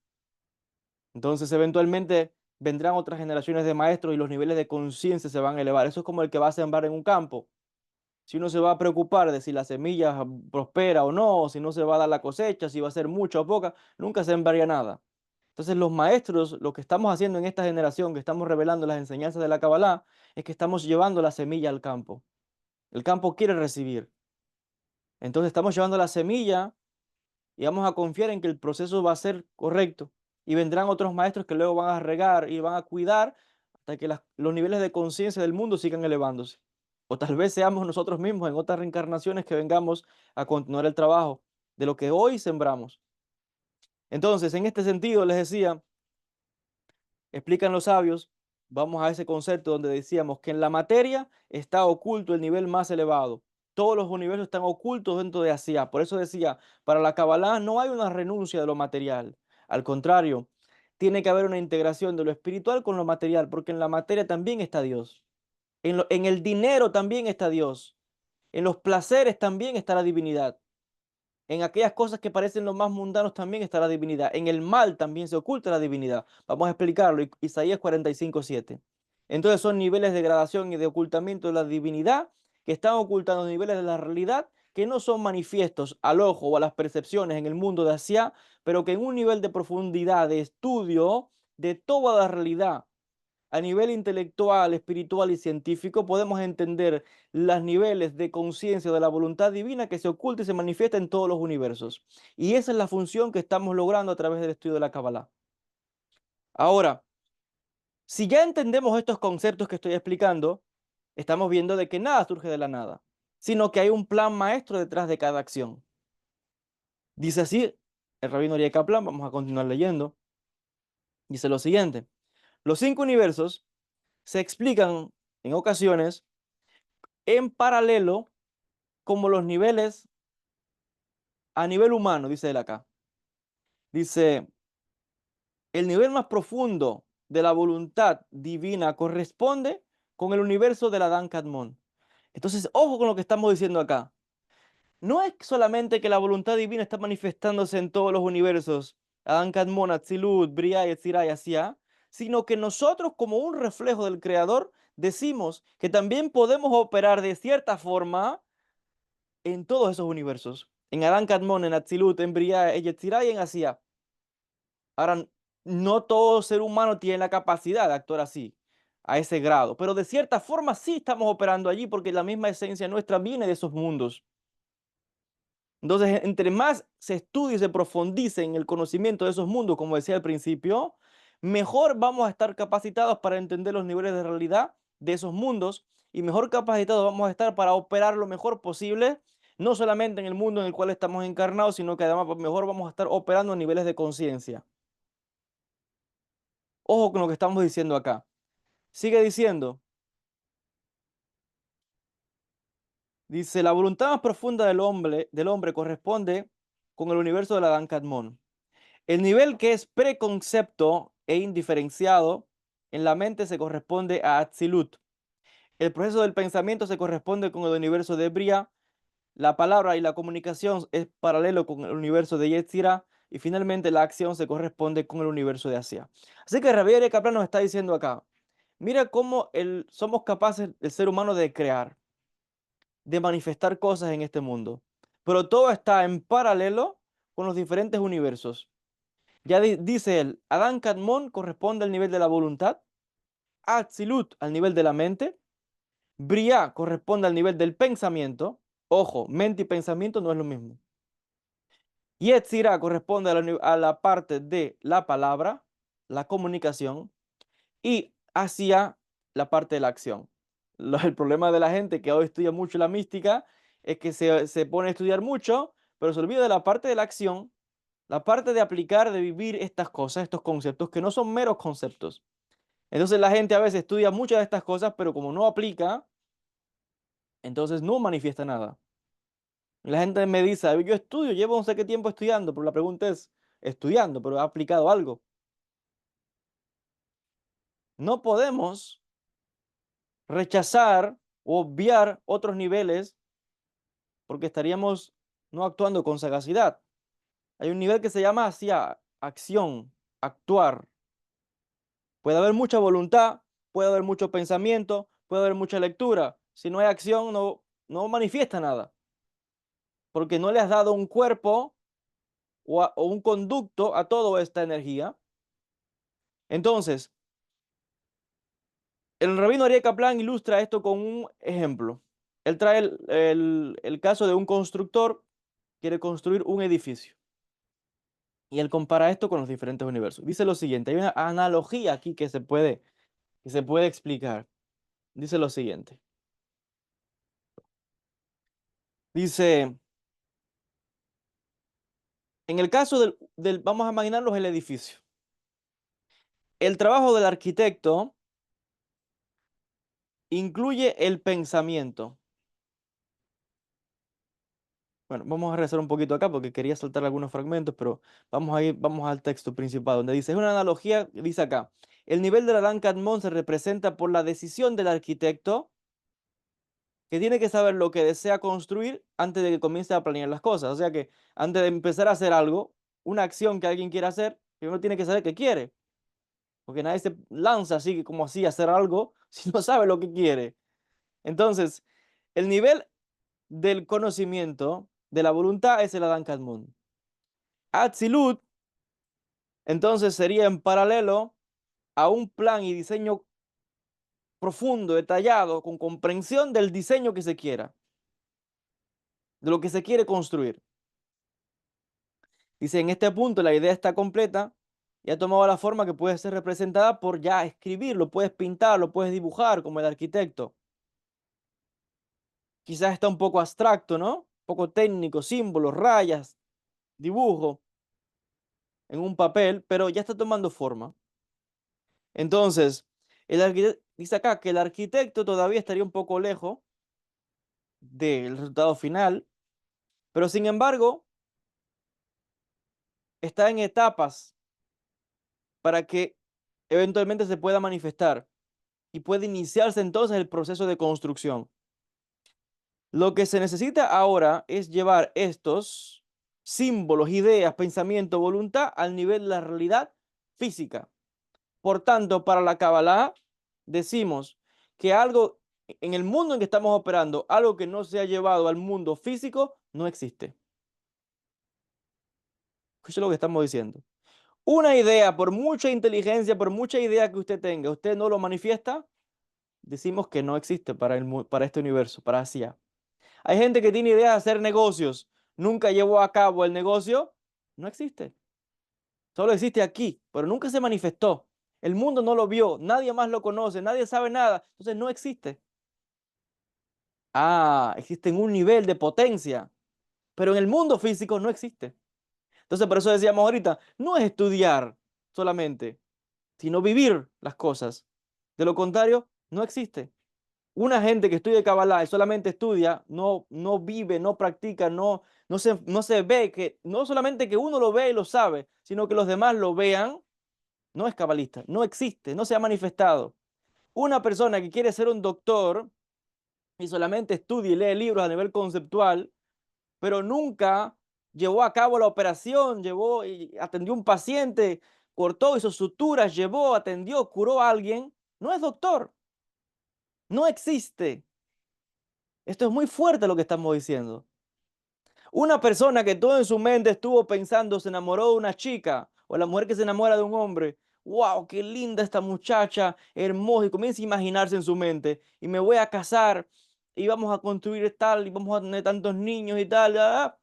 Entonces, eventualmente vendrán otras generaciones de maestros y los niveles de conciencia se van a elevar. Eso es como el que va a sembrar en un campo. Si uno se va a preocupar de si la semilla prospera o no, si no se va a dar la cosecha, si va a ser mucha o poca, nunca sembraría nada. Entonces los maestros, lo que estamos haciendo en esta generación, que estamos revelando las enseñanzas de la Kabbalah, es que estamos llevando la semilla al campo. El campo quiere recibir. Entonces estamos llevando la semilla y vamos a confiar en que el proceso va a ser correcto. Y vendrán otros maestros que luego van a regar y van a cuidar hasta que los niveles de conciencia del mundo sigan elevándose. O tal vez seamos nosotros mismos en otras reencarnaciones que vengamos a continuar el trabajo de lo que hoy sembramos. Entonces, en este sentido, les decía, explican los sabios, vamos a ese concepto donde decíamos que en la materia está oculto el nivel más elevado. Todos los universos están ocultos dentro de Asia. Por eso decía, para la Kabbalah no hay una renuncia de lo material. Al contrario, tiene que haber una integración de lo espiritual con lo material, porque en la materia también está Dios. En el dinero también está Dios. En los placeres también está la divinidad. En aquellas cosas que parecen los más mundanos también está la divinidad. En el mal también se oculta la divinidad. Vamos a explicarlo. Isaías 45:7. Entonces son niveles de gradación y de ocultamiento de la divinidad que están ocultando niveles de la realidad que no son manifiestos al ojo o a las percepciones en el mundo de Asia, pero que en un nivel de profundidad, de estudio de toda la realidad a nivel intelectual, espiritual y científico, podemos entender los niveles de conciencia de la voluntad divina que se oculta y se manifiesta en todos los universos. Y esa es la función que estamos logrando a través del estudio de la Kabbalah. Ahora, si ya entendemos estos conceptos que estoy explicando, estamos viendo de que nada surge de la nada, sino que hay un plan maestro detrás de cada acción. Dice así el rabino Aryeh Kaplan, vamos a continuar leyendo, dice lo siguiente: los cinco universos se explican en ocasiones en paralelo como los niveles a nivel humano, dice él acá. Dice, el nivel más profundo de la voluntad divina corresponde con el universo del Adán Kadmon. Entonces, ojo con lo que estamos diciendo acá. No es solamente que la voluntad divina está manifestándose en todos los universos, Adán Kadmon, Atzilut, Briah, Yetzirah y Asiá, sino que nosotros como un reflejo del Creador decimos que también podemos operar de cierta forma en todos esos universos. En Adán Kadmon, en Atzilut, en Briah, en Yetzirah y en Asiá. Ahora, no todo ser humano tiene la capacidad de actuar así, a ese grado, pero de cierta forma sí estamos operando allí porque la misma esencia nuestra viene de esos mundos. Entonces, entre más se estudie y se profundice en el conocimiento de esos mundos, como decía al principio, mejor vamos a estar capacitados para entender los niveles de realidad de esos mundos y mejor capacitados vamos a estar para operar lo mejor posible, no solamente en el mundo en el cual estamos encarnados, sino que además mejor vamos a estar operando a niveles de conciencia. Ojo con lo que estamos diciendo acá. Sigue diciendo, dice, la voluntad más profunda del hombre corresponde con el universo de la Dan Kadmon. El nivel que es preconcepto e indiferenciado en la mente se corresponde a Atzilut. El proceso del pensamiento se corresponde con el universo de Bria. La palabra y la comunicación es paralelo con el universo de Yetzirah. Y finalmente la acción se corresponde con el universo de Asia. Así que Rabbi Yehuda Kaplan nos está diciendo acá, mira cómo somos capaces, el ser humano, de crear, de manifestar cosas en este mundo. Pero todo está en paralelo con los diferentes universos. Ya dice él, Adán Kadmon corresponde al nivel de la voluntad, Atzilut al nivel de la mente, Briah corresponde al nivel del pensamiento. Ojo, mente y pensamiento no es lo mismo. Yetzirah corresponde a la parte de la palabra, la comunicación, y hacia la parte de la acción. El problema de la gente que hoy estudia mucho la mística es que se pone a estudiar mucho, pero se olvida de la parte de la acción, la parte de aplicar, de vivir estas cosas, estos conceptos que no son meros conceptos. Entonces la gente a veces estudia muchas de estas cosas, pero como no aplica, entonces no manifiesta nada. La gente me dice, yo estudio, llevo no sé qué tiempo estudiando, pero la pregunta es, estudiando, pero ¿ha aplicado algo? No podemos rechazar o obviar otros niveles porque estaríamos no actuando con sagacidad. Hay un nivel que se llama hacia acción, actuar. Puede haber mucha voluntad, puede haber mucho pensamiento, puede haber mucha lectura. Si no hay acción, no manifiesta nada, porque no le has dado un cuerpo o un conducto a toda esta energía. Entonces, el rabino Aryeh Kaplan ilustra esto con un ejemplo. Él trae el caso de un constructor que quiere construir un edificio. Y él compara esto con los diferentes universos. Dice lo siguiente, hay una analogía aquí que se puede explicar. Dice lo siguiente. Dice, en el caso vamos a imaginarnos el edificio. El trabajo del arquitecto incluye el pensamiento. Bueno, vamos a rezar un poquito acá porque quería saltar algunos fragmentos, pero vamos al texto principal, donde dice, es una analogía, dice acá, el nivel de la Adán Kadmon se representa por la decisión del arquitecto que tiene que saber lo que desea construir antes de que comience a planear las cosas. O sea que antes de empezar a hacer algo, una acción que alguien quiera hacer, primero tiene que saber qué quiere, porque nadie se lanza así como así a hacer algo si no sabe lo que quiere. Entonces, el nivel del conocimiento, de la voluntad, es el Adán Kadmon. Atzilut, entonces, sería en paralelo a un plan y diseño profundo, detallado, con comprensión del diseño que se quiera, de lo que se quiere construir. Dice, en este punto la idea está completa y ha tomado la forma que puede ser representada por ya escribirlo, puedes pintarlo, puedes dibujar como el arquitecto. Quizás está un poco abstracto, ¿no? Un poco técnico, símbolos, rayas, dibujo en un papel, pero ya está tomando forma. Entonces, dice acá que el arquitecto todavía estaría un poco lejos del resultado final, pero sin embargo, está en etapas para que eventualmente se pueda manifestar y puede iniciarse entonces el proceso de construcción. Lo que se necesita ahora es llevar estos símbolos, ideas, pensamiento, voluntad al nivel de la realidad física. Por tanto, para la Kabbalah decimos que algo en el mundo en que estamos operando, algo que no se ha llevado al mundo físico, no existe. Eso es lo que estamos diciendo. Una idea, por mucha inteligencia, por mucha idea que usted tenga, usted no lo manifiesta, decimos que no existe para este universo, para Asia. Hay gente que tiene ideas de hacer negocios, nunca llevó a cabo el negocio, no existe. Solo existe aquí, pero nunca se manifestó. El mundo no lo vio, nadie más lo conoce, nadie sabe nada, entonces no existe. Ah, existe en un nivel de potencia, pero en el mundo físico no existe. Entonces, por eso decíamos ahorita, no es estudiar solamente, sino vivir las cosas De lo contrario, no existe. Una gente que estudia Kabbalah y solamente estudia, no vive, no practica, no se ve que, no solamente que uno lo ve y lo sabe, sino que los demás lo vean, no es cabalista, no existe, no se ha manifestado. Una persona que quiere ser un doctor y solamente estudia y lee libros a nivel conceptual, pero nunca llevó a cabo la operación, llevó y atendió a un paciente, cortó, hizo suturas, llevó, atendió, curó a alguien, no es doctor, no existe. Esto es muy fuerte lo que estamos diciendo. Una persona que todo en su mente estuvo pensando, se enamoró de una chica, o la mujer que se enamora de un hombre. ¡Wow! ¡Qué linda esta muchacha! Hermosa. Y comienza a imaginarse en su mente. Y me voy a casar. Y vamos a construir tal. Y vamos a tener tantos niños y tal.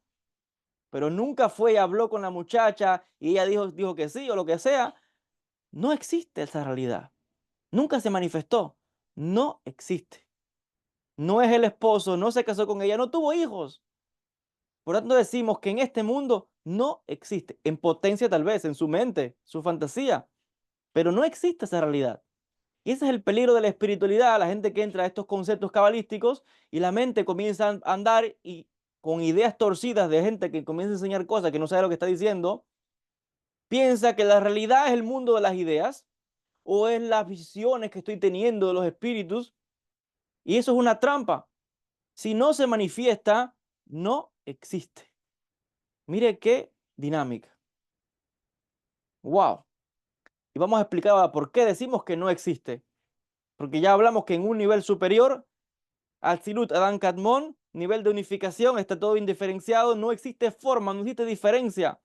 Pero nunca fue y habló con la muchacha. Y ella dijo que sí o lo que sea. No existe esa realidad. Nunca se manifestó. No existe. No es el esposo. No se casó con ella. No tuvo hijos. Por lo tanto, decimos que en este mundo no existe, en potencia tal vez, en su mente, su fantasía, pero no existe esa realidad. Y ese es el peligro de la espiritualidad, la gente que entra a estos conceptos cabalísticos y la mente comienza a andar y con ideas torcidas de gente que comienza a enseñar cosas que no sabe lo que está diciendo, piensa que la realidad es el mundo de las ideas o es las visiones que estoy teniendo de los espíritus, y eso es una trampa. Si no se manifiesta, no existe. Mire qué dinámica. Wow. Y vamos a explicar ahora por qué decimos que no existe. Porque ya hablamos que en un nivel superior, Atzilut, Adán Kadmon, nivel de unificación, está todo indiferenciado, no existe forma, no existe diferencia.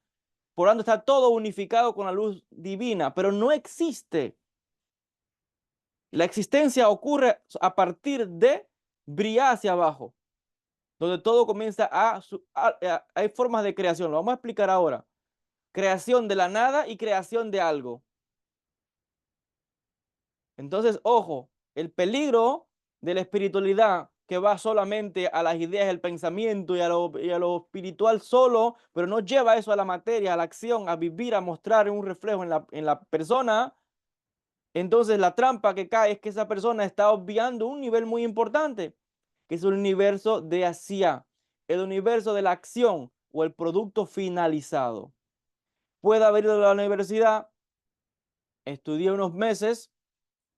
Por lo tanto, está todo unificado con la luz divina, pero no existe. La existencia ocurre a partir de Briá hacia abajo, donde todo comienza hay formas de creación. Lo vamos a explicar ahora. Creación de la nada y creación de algo. Entonces, ojo, el peligro de la espiritualidad que va solamente a las ideas, el pensamiento y a lo espiritual solo, pero no lleva eso a la materia, a la acción, a vivir, a mostrar un reflejo en la persona. Entonces, la trampa que cae es que esa persona está obviando un nivel muy importante, que es el universo de Asia, el universo de la acción o el producto finalizado. Puede haber ido a la universidad, estudié unos meses,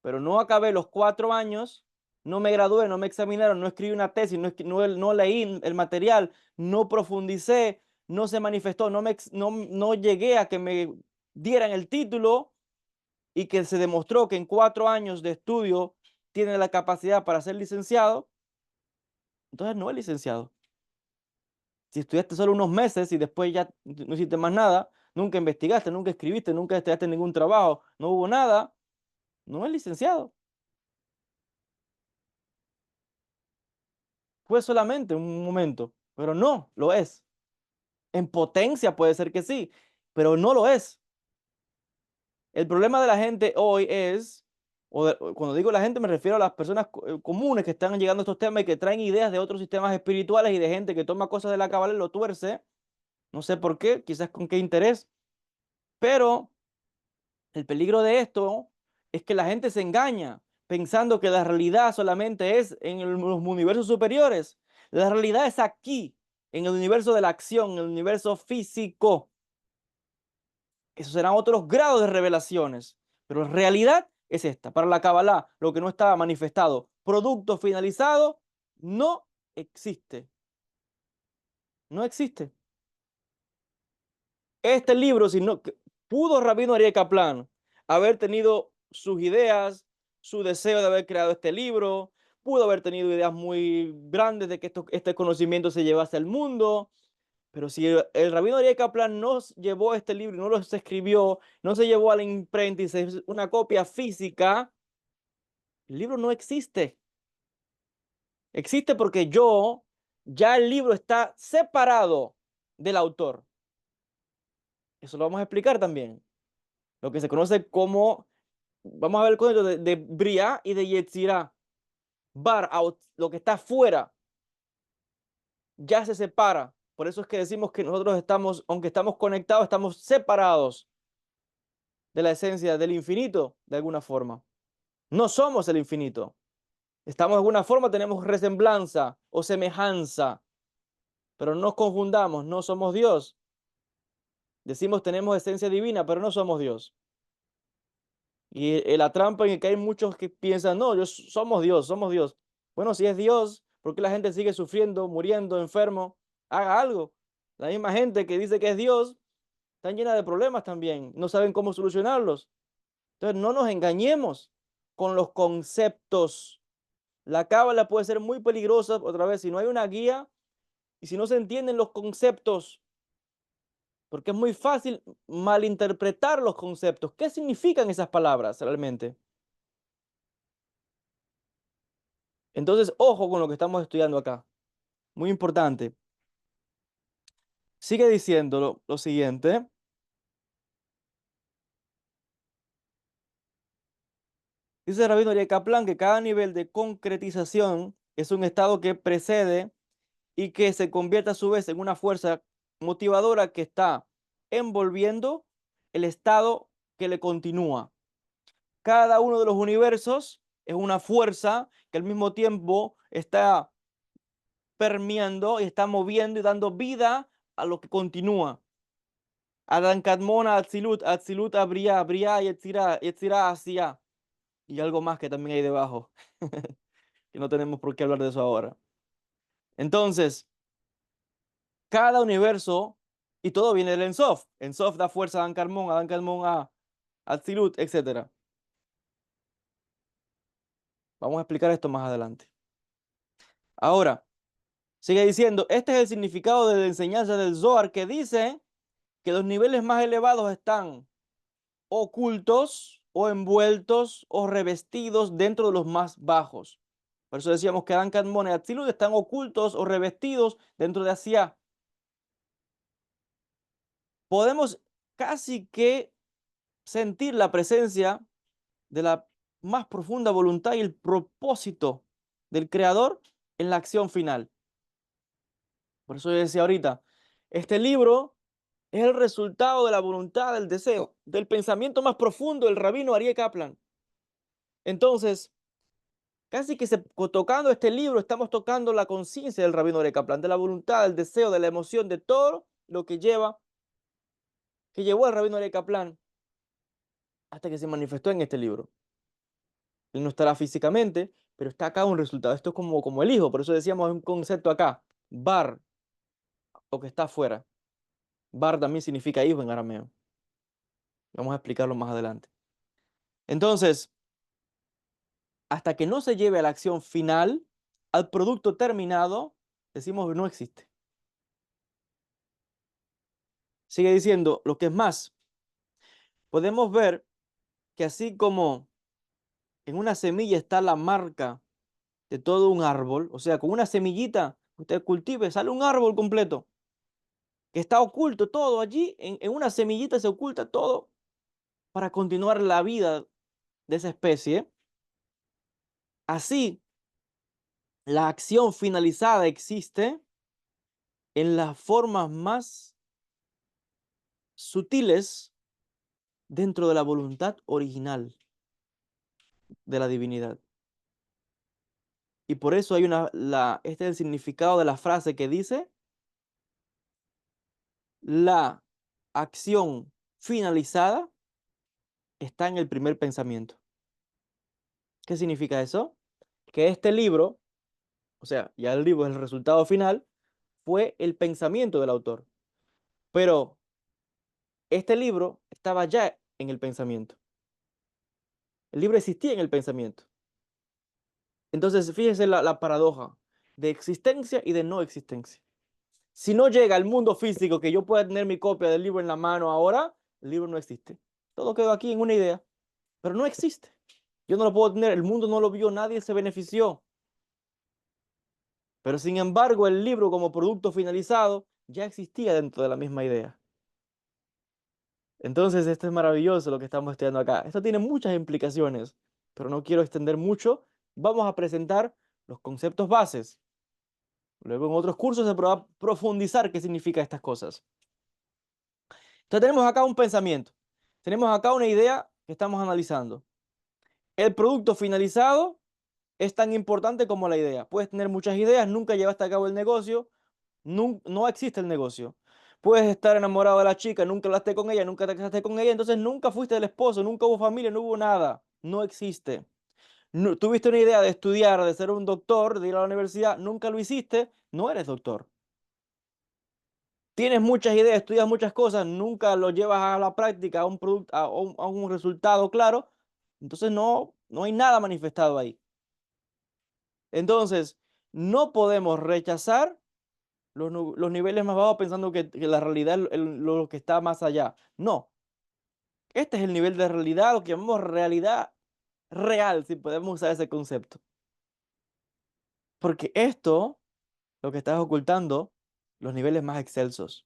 pero no acabé los 4 años, no me gradué, no me examinaron, no escribí una tesis, no leí el material, no profundicé, no se manifestó, no llegué a que me dieran el título y que se demostró que en 4 años de estudio tiene la capacidad para ser licenciado, entonces no es licenciado. Si estudiaste solo unos meses y después ya no hiciste más nada, nunca investigaste, nunca escribiste, nunca estudiaste ningún trabajo, no hubo nada, no es licenciado. Fue solamente un momento, pero no lo es. En potencia puede ser que sí, pero no lo es. El problema de la gente hoy es, cuando digo la gente me refiero a las personas comunes que están llegando a estos temas y que traen ideas de otros sistemas espirituales y de gente que toma cosas de la cábala y lo tuerce. No sé por qué, quizás con qué interés, pero el peligro de esto es que la gente se engaña pensando que la realidad solamente es en los universos superiores. La realidad es aquí, en el universo de la acción, en el universo físico. Esos serán otros grados de revelaciones, pero la realidad es esta. Para la Kabbalah, lo que no estaba manifestado, producto finalizado, no existe. No existe. Este libro, si no, pudo Rabino Ariel Kaplan haber tenido sus ideas, su deseo de haber creado este libro, pudo haber tenido ideas muy grandes de que este conocimiento se llevase al mundo, pero si el Rabino Ariel Kaplan no llevó este libro, no lo se escribió, no se llevó a la imprenta y se hizo una copia física, el libro no existe. Existe porque ya el libro está separado del autor. Eso lo vamos a explicar también. Lo que se conoce como, vamos a ver el concepto de Briá y de Yetzirah. Bar, out, lo que está fuera, ya se separa. Por eso es que decimos que nosotros estamos, aunque estamos conectados, estamos separados de la esencia del infinito de alguna forma. No somos el infinito. Estamos de alguna forma, tenemos resemblanza o semejanza, pero no nos confundamos, no somos Dios. Decimos tenemos esencia divina, pero no somos Dios. Y la trampa en la que hay muchos que piensan, no, somos Dios, somos Dios. Bueno, si es Dios, ¿por qué la gente sigue sufriendo, muriendo, enfermo? Haga algo. La misma gente que dice que es Dios, están llena de problemas también, no saben cómo solucionarlos. Entonces, no nos engañemos con los conceptos. La cábala puede ser muy peligrosa, otra vez, si no hay una guía y si no se entienden los conceptos, porque es muy fácil malinterpretar los conceptos. ¿Qué significan esas palabras realmente? Entonces, ojo con lo que estamos estudiando acá. Muy importante. Sigue diciendo lo siguiente. Dice Rabino Ariel Kaplan que cada nivel de concretización es un estado que precede y que se convierte a su vez en una fuerza motivadora que está envolviendo el estado que le continúa. Cada uno de los universos es una fuerza que al mismo tiempo está permeando y está moviendo y dando vida a lo que continúa. Adán Kadmona, Atzilut, Atzilut, Abría, Abría, Yetzirah, Yetzirah, Asía. Y algo más que también hay debajo, que no tenemos por qué hablar de eso ahora. Entonces, cada universo, y todo viene del Ensof. Ensof da fuerza a Adán Kadmon a Atzilut, etc. Vamos a explicar esto más adelante. Ahora, sigue diciendo, este es el significado de la enseñanza del Zohar que dice que los niveles más elevados están ocultos o envueltos o revestidos dentro de los más bajos. Por eso decíamos que Adán Kadmon y Atzilut están ocultos o revestidos dentro de Asiá. Podemos casi que sentir la presencia de la más profunda voluntad y el propósito del Creador en la acción final. Por eso yo decía ahorita, este libro es el resultado de la voluntad, del deseo, del pensamiento más profundo del rabino Aryeh Kaplan. Entonces, casi que tocando este libro, estamos tocando la conciencia del rabino Aryeh Kaplan, de la voluntad, del deseo, de la emoción, de todo lo que llevó al rabino Aryeh Kaplan hasta que se manifestó en este libro. Él no estará físicamente, pero está acá un resultado. Esto es como el hijo, por eso decíamos un concepto acá, bar, o que está afuera. Bar también significa hijo en arameo. Vamos a explicarlo más adelante. Entonces, hasta que no se lleve a la acción final, al producto terminado, decimos que no existe. Sigue diciendo, lo que es más, podemos ver que así como en una semilla está la marca de todo un árbol, o sea, con una semillita usted cultive, sale un árbol completo, que está oculto todo allí, en una semillita se oculta todo para continuar la vida de esa especie. Así, la acción finalizada existe en las formas más sutiles dentro de la voluntad original de la divinidad. Y por eso hay este es el significado de la frase que dice, la acción finalizada está en el primer pensamiento. ¿Qué significa eso? Que este libro, o sea, ya el libro es el resultado final, fue el pensamiento del autor. Pero este libro estaba ya en el pensamiento. El libro existía en el pensamiento. Entonces, fíjese la paradoja de existencia y de no existencia. Si no llega al mundo físico que yo pueda tener mi copia del libro en la mano ahora, el libro no existe. Todo quedó aquí en una idea, pero no existe. Yo no lo puedo tener, el mundo no lo vio, nadie se benefició. Pero sin embargo, el libro como producto finalizado ya existía dentro de la misma idea. Entonces, esto es maravilloso lo que estamos estudiando acá. Esto tiene muchas implicaciones, pero no quiero extender mucho. Vamos a presentar los conceptos bases. Luego en otros cursos se va a profundizar qué significa estas cosas. Entonces tenemos acá un pensamiento. Tenemos acá una idea que estamos analizando. El producto finalizado es tan importante como la idea. Puedes tener muchas ideas, nunca llevaste a cabo el negocio, no existe el negocio. Puedes estar enamorado de la chica, nunca hablaste con ella, nunca te casaste con ella, entonces nunca fuiste el esposo, nunca hubo familia, no hubo nada. No existe. Tuviste una idea de estudiar, de ser un doctor, de ir a la universidad, nunca lo hiciste, no eres doctor. Tienes muchas ideas, estudias muchas cosas, nunca lo llevas a la práctica, a un producto, a un resultado claro, entonces no hay nada manifestado ahí. Entonces, no podemos rechazar los niveles más bajos pensando que la realidad es lo que está más allá. No, este es el nivel de realidad, lo que llamamos realidad real, si podemos usar ese concepto. Porque esto, lo que estás ocultando, los niveles más excelsos.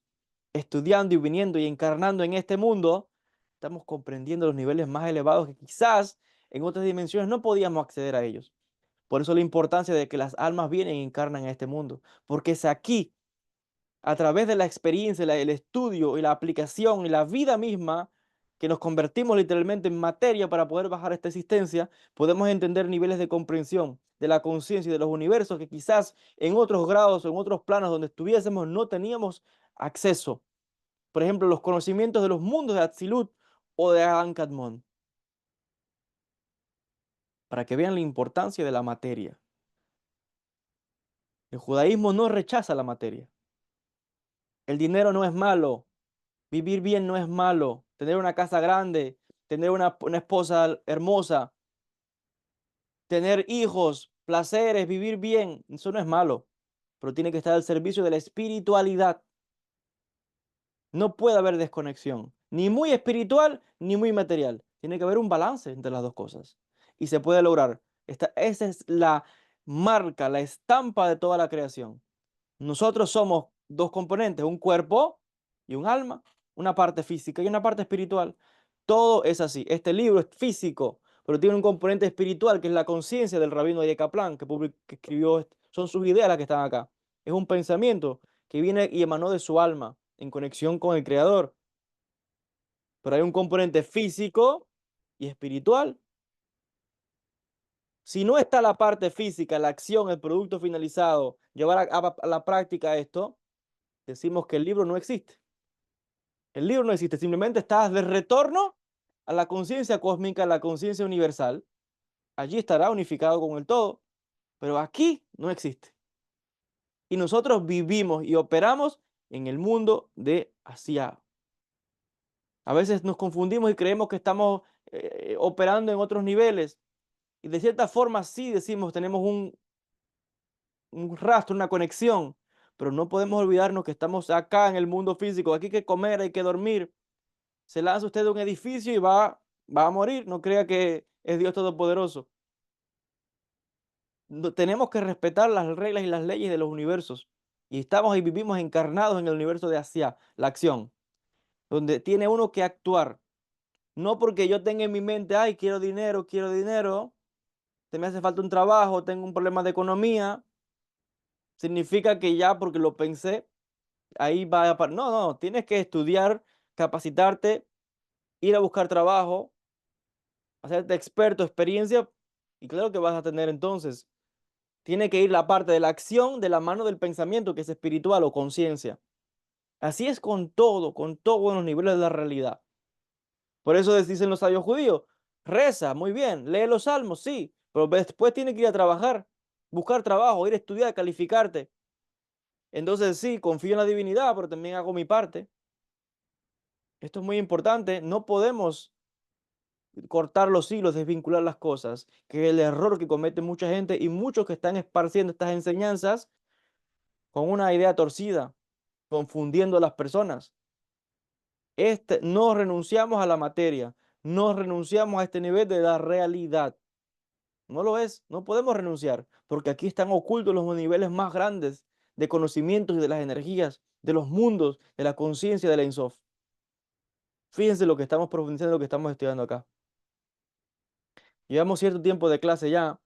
Estudiando y viniendo y encarnando en este mundo, estamos comprendiendo los niveles más elevados que quizás en otras dimensiones no podíamos acceder a ellos. Por eso la importancia de que las almas vienen y encarnan en este mundo, porque es aquí, a través de la experiencia, el estudio y la aplicación y la vida misma, que nos convertimos literalmente en materia para poder bajar esta existencia, podemos entender niveles de comprensión de la conciencia y de los universos que quizás en otros grados o en otros planos donde estuviésemos no teníamos acceso. Por ejemplo, los conocimientos de los mundos de Atzilut o de Ankh-Morpork, para que vean la importancia de la materia. El judaísmo no rechaza la materia. El dinero no es malo, vivir bien no es malo, tener una casa grande, tener una esposa hermosa, tener hijos, placeres, vivir bien, eso no es malo, pero tiene que estar al servicio de la espiritualidad. No puede haber desconexión, ni muy espiritual ni muy material. Tiene que haber un balance entre las dos cosas. Y se puede lograr. Esa es la marca, la estampa de toda la creación. Nosotros somos dos componentes, un cuerpo y un alma, una parte física y una parte espiritual. Todo es así. Este libro es físico, pero tiene un componente espiritual que es la conciencia del rabino de Kaplan, que escribió, son sus ideas las que están acá. Es un pensamiento que viene y emanó de su alma en conexión con el Creador. Pero hay un componente físico y espiritual. Si no está la parte física, la acción, el producto finalizado, llevar a la práctica esto, decimos que el libro no existe. El libro no existe, simplemente estás de retorno a la conciencia cósmica, a la conciencia universal. Allí estará unificado con el todo, pero aquí no existe. Y nosotros vivimos y operamos en el mundo de Asia. A veces nos confundimos y creemos que estamos operando en otros niveles. Y de cierta forma sí decimos, tenemos un rastro, una conexión, pero no podemos olvidarnos que estamos acá en el mundo físico. Aquí hay que comer, hay que dormir. Se lanza usted de un edificio y va a morir. No crea que es Dios Todopoderoso. Tenemos que respetar las reglas y las leyes de los universos. Y estamos y vivimos encarnados en el universo de Asia, la acción, donde tiene uno que actuar. No porque yo tenga en mi mente, ay, quiero dinero, te me hace falta un trabajo, tengo un problema de economía, significa que ya porque lo pensé, ahí va a... No, no, tienes que estudiar, capacitarte, ir a buscar trabajo, hacerte experto, experiencia, y claro que vas a tener entonces. Tiene que ir la parte de la acción de la mano del pensamiento, que es espiritual o conciencia. Así es con todos los niveles de la realidad. Por eso dicen los sabios judíos, reza, muy bien, lee los salmos, sí, pero después tiene que ir a trabajar, buscar trabajo, ir a estudiar, calificarte. Entonces sí, confío en la divinidad, pero también hago mi parte. Esto es muy importante, no podemos cortar los hilos, desvincular las cosas, que es el error que comete mucha gente y muchos que están esparciendo estas enseñanzas con una idea torcida, confundiendo a las personas. No renunciamos a la materia, no renunciamos a este nivel de la realidad. No lo es, no podemos renunciar, porque aquí están ocultos los niveles más grandes de conocimientos y de las energías, de los mundos, de la conciencia de la Insof. Fíjense lo que estamos profundizando, lo que estamos estudiando acá. Llevamos cierto tiempo de clase ya.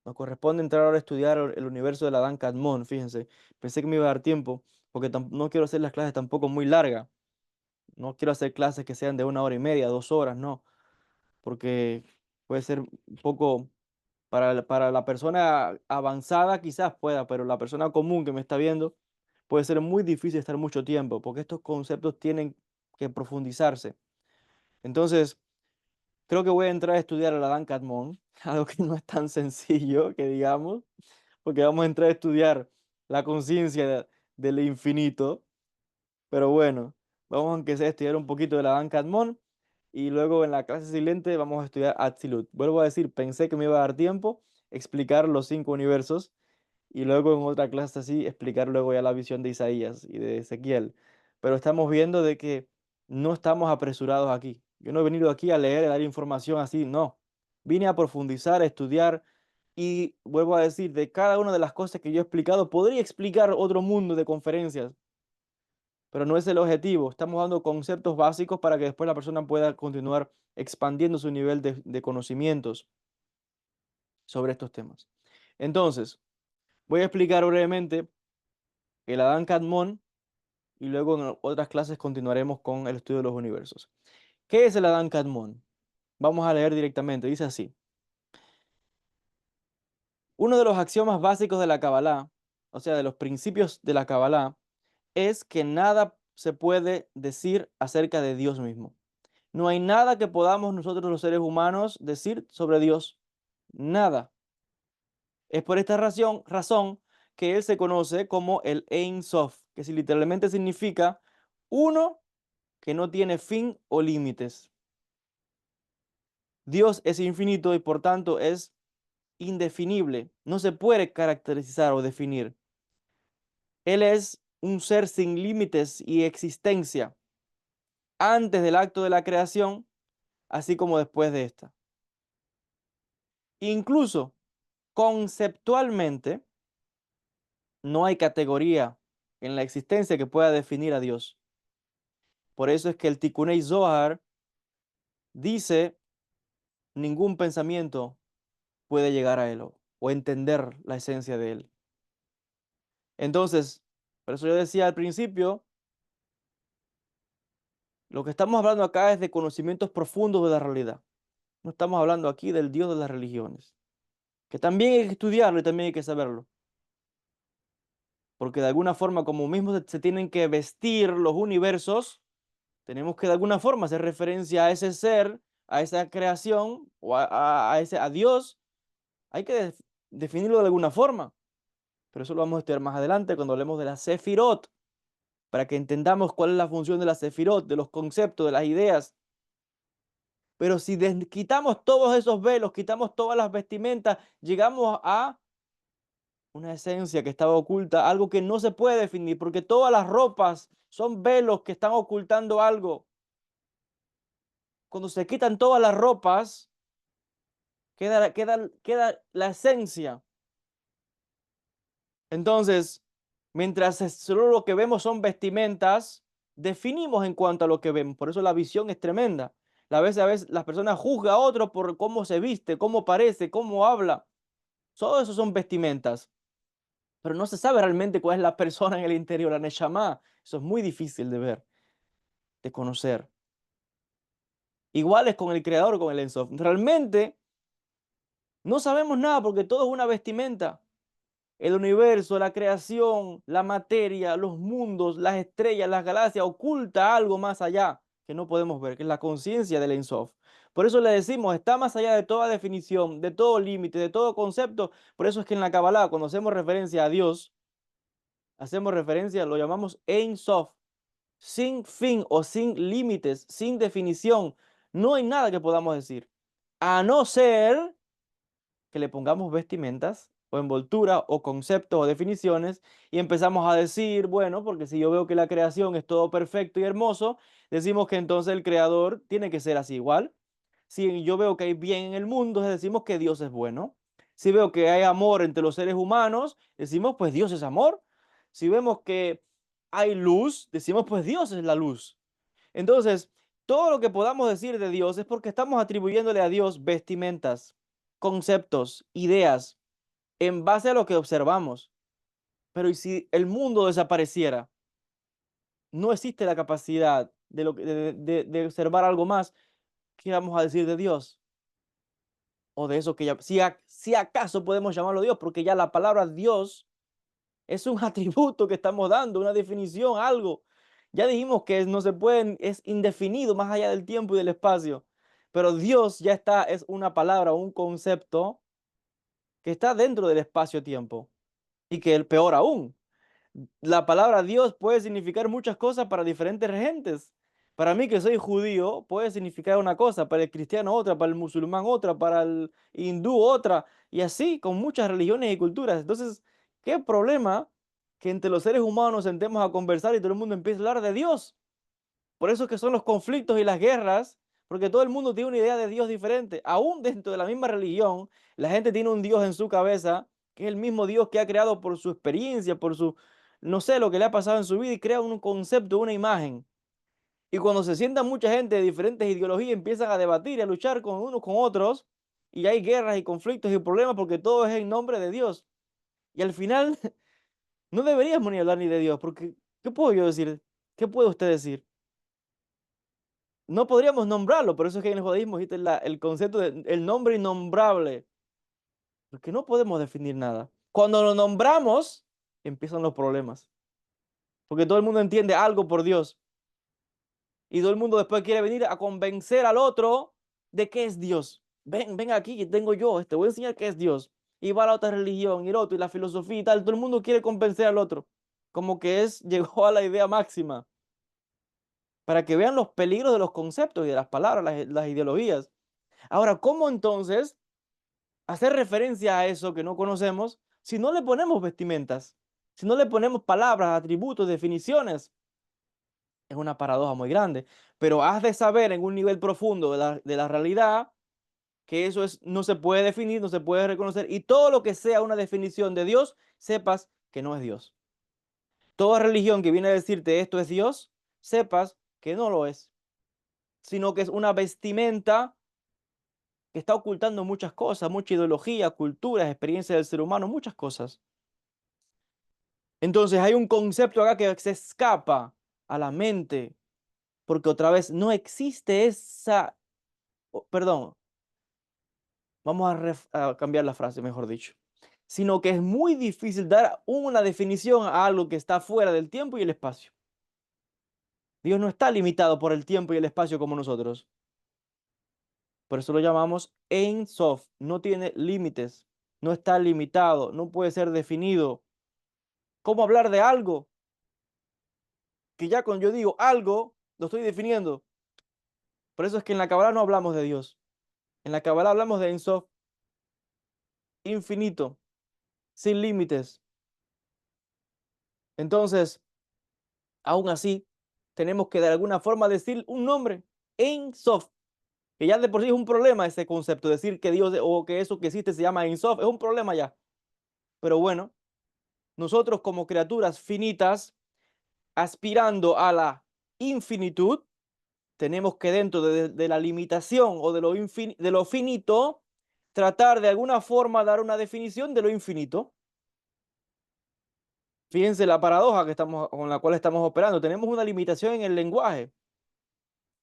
Nos corresponde entrar ahora a estudiar el universo de la Dan Kadmon, fíjense. Pensé que me iba a dar tiempo, porque no quiero hacer las clases tampoco muy largas. No quiero hacer clases que sean de 1 hora y media, 2 horas, no. Porque Puede ser un poco, para la persona avanzada quizás pueda, pero la persona común que me está viendo puede ser muy difícil estar mucho tiempo, porque estos conceptos tienen que profundizarse. Entonces, creo que voy a entrar a estudiar a la Dan Catmon, algo que no es tan sencillo que digamos, porque vamos a entrar a estudiar la conciencia del infinito. Pero bueno, vamos aunque sea a estudiar un poquito de la Dan Catmon y luego en la clase siguiente vamos a estudiar Atzilut. Vuelvo a decir, pensé que me iba a dar tiempo explicar los 5 universos y luego en otra clase así explicar luego ya la visión de Isaías y de Ezequiel. Pero estamos viendo de que no estamos apresurados aquí. Yo no he venido aquí a leer, a dar información así, no. Vine a profundizar, a estudiar y vuelvo a decir, de cada una de las cosas que yo he explicado, podría explicar otro mundo de conferencias, pero no es el objetivo. Estamos dando conceptos básicos para que después la persona pueda continuar expandiendo su nivel de conocimientos sobre estos temas. Entonces, voy a explicar brevemente el Adán Kadmon y luego en otras clases continuaremos con el estudio de los universos. ¿Qué es el Adán Kadmon? Vamos a leer directamente. Dice así: uno de los axiomas básicos de la Kabbalah, o sea, de los principios de la Kabbalah, es que nada se puede decir acerca de Dios mismo. No hay nada que podamos nosotros los seres humanos decir sobre Dios. Nada. Es por esta razón que Él se conoce como el Ein Sof, que literalmente significa uno que no tiene fin o límites. Dios es infinito y por tanto es indefinible. No se puede caracterizar o definir. Él es un ser sin límites y existencia antes del acto de la creación, así como después de esta. Incluso conceptualmente, no hay categoría en la existencia que pueda definir a Dios. Por eso es que el Tikunei Zohar dice, ningún pensamiento puede llegar a él o entender la esencia de él. Entonces, por eso yo decía al principio, lo que estamos hablando acá es de conocimientos profundos de la realidad. No estamos hablando aquí del Dios de las religiones, que también hay que estudiarlo y también hay que saberlo. Porque de alguna forma, como mismo se tienen que vestir los universos, tenemos que de alguna forma hacer referencia a ese ser, a esa creación o a Dios. Hay que definirlo de alguna forma. Pero eso lo vamos a estudiar más adelante cuando hablemos de la Sefirot, para que entendamos cuál es la función de la Sefirot, de los conceptos, de las ideas. Pero si quitamos todos esos velos, quitamos todas las vestimentas, llegamos a una esencia que estaba oculta, algo que no se puede definir, porque todas las ropas son velos que están ocultando algo. Cuando se quitan todas las ropas, queda la esencia. Entonces, mientras solo lo que vemos son vestimentas, definimos en cuanto a lo que vemos. Por eso la visión es tremenda. A veces las personas juzgan a otros por cómo se viste, cómo parece, cómo habla. Todo eso son vestimentas. Pero no se sabe realmente cuál es la persona en el interior, la Neshama. Eso es muy difícil de ver, de conocer. Igual es con el Creador, con el Ein Sof. Realmente no sabemos nada porque todo es una vestimenta. El universo, la creación, la materia, los mundos, las estrellas, las galaxias, oculta algo más allá que no podemos ver, que es la conciencia del Ein Sof. Por eso le decimos, está más allá de toda definición, de todo límite, de todo concepto. Por eso es que en la Kabbalah, cuando hacemos referencia a Dios, hacemos referencia, lo llamamos Ein Sof, sin fin o sin límites, sin definición. No hay nada que podamos decir, a no ser que le pongamos vestimentas o envoltura o conceptos o definiciones y empezamos a decir, bueno, porque si yo veo que la creación es todo perfecto y hermoso, decimos que entonces el creador tiene que ser así igual. Si yo veo que hay bien en el mundo, decimos que Dios es bueno. Si veo que hay amor entre los seres humanos, decimos pues Dios es amor. Si vemos que hay luz, decimos pues Dios es la luz. Entonces, todo lo que podamos decir de Dios es porque estamos atribuyéndole a Dios vestimentas, conceptos, ideas, en base a lo que observamos. Pero ¿y si el mundo desapareciera? No existe la capacidad de observar algo más. ¿Qué vamos a decir de Dios? o de eso que ya, si acaso podemos llamarlo Dios, porque ya la palabra Dios es un atributo que estamos dando, una definición, algo. Ya dijimos que no se pueden, es indefinido más allá del tiempo y del espacio. Pero Dios ya está, es una palabra, un concepto que está dentro del espacio-tiempo. Y que el peor aún, la palabra Dios puede significar muchas cosas para diferentes gentes. Para mí que soy judío puede significar una cosa, para el cristiano otra, para el musulmán otra, para el hindú otra, y así con muchas religiones y culturas. Entonces, ¿qué problema que entre los seres humanos nos sentemos a conversar y todo el mundo empiece a hablar de Dios? Por eso es que son los conflictos y las guerras, porque todo el mundo tiene una idea de Dios diferente. Aún dentro de la misma religión, la gente tiene un Dios en su cabeza, que es el mismo Dios que ha creado por su experiencia, por su, no sé, lo que le ha pasado en su vida y crea un concepto, una imagen. Y cuando se sienta mucha gente de diferentes ideologías, empiezan a debatir y a luchar con unos con otros, y hay guerras y conflictos y problemas porque todo es en nombre de Dios. Y al final, no deberíamos ni hablar ni de Dios, porque ¿qué puedo yo decir? ¿Qué puede usted decir? No podríamos nombrarlo, por eso es que en el judaísmo existe el concepto de el nombre innombrable, porque no podemos definir nada. Cuando lo nombramos, empiezan los problemas, porque todo el mundo entiende algo por Dios y todo el mundo después quiere venir a convencer al otro de que es Dios. Ven, ven aquí, que tengo yo, te voy a enseñar qué es Dios. Y va a la otra religión y el otro y la filosofía y tal, todo el mundo quiere convencer al otro, como que es, llegó a la idea máxima, para que vean los peligros de los conceptos y de las palabras, las ideologías. Ahora, ¿cómo entonces hacer referencia a eso que no conocemos si no le ponemos vestimentas, si no le ponemos palabras, atributos, definiciones? Es una paradoja muy grande, pero has de saber en un nivel profundo de la realidad que eso es, no se puede definir, no se puede reconocer, y todo lo que sea una definición de Dios, sepas que no es Dios. Toda religión que viene a decirte esto es Dios, sepas que no lo es, sino que es una vestimenta que está ocultando muchas cosas, mucha ideología, culturas, experiencias del ser humano, muchas cosas. Entonces hay un concepto acá que se escapa a la mente, porque otra vez no existe esa, perdón, vamos a cambiar la frase, mejor dicho, sino que es muy difícil dar una definición a algo que está fuera del tiempo y el espacio. Dios no está limitado por el tiempo y el espacio como nosotros. Por eso lo llamamos Ein Sof, no tiene límites, no está limitado, no puede ser definido. ¿Cómo hablar de algo que ya cuando yo digo algo, lo estoy definiendo? Por eso es que en la Kabbalah no hablamos de Dios. En la Kabbalah hablamos de Ein Sof, infinito, sin límites. Entonces, aún así, tenemos que de alguna forma decir un nombre, Ein Sof, que ya de por sí es un problema ese concepto, decir que Dios o que eso que existe se llama Ein Sof, es un problema ya. Pero bueno, nosotros como criaturas finitas, aspirando a la infinitud, tenemos que dentro de la limitación o de de lo finito, tratar de alguna forma dar una definición de lo infinito. Fíjense la paradoja que estamos, con la cual estamos operando. Tenemos una limitación en el lenguaje,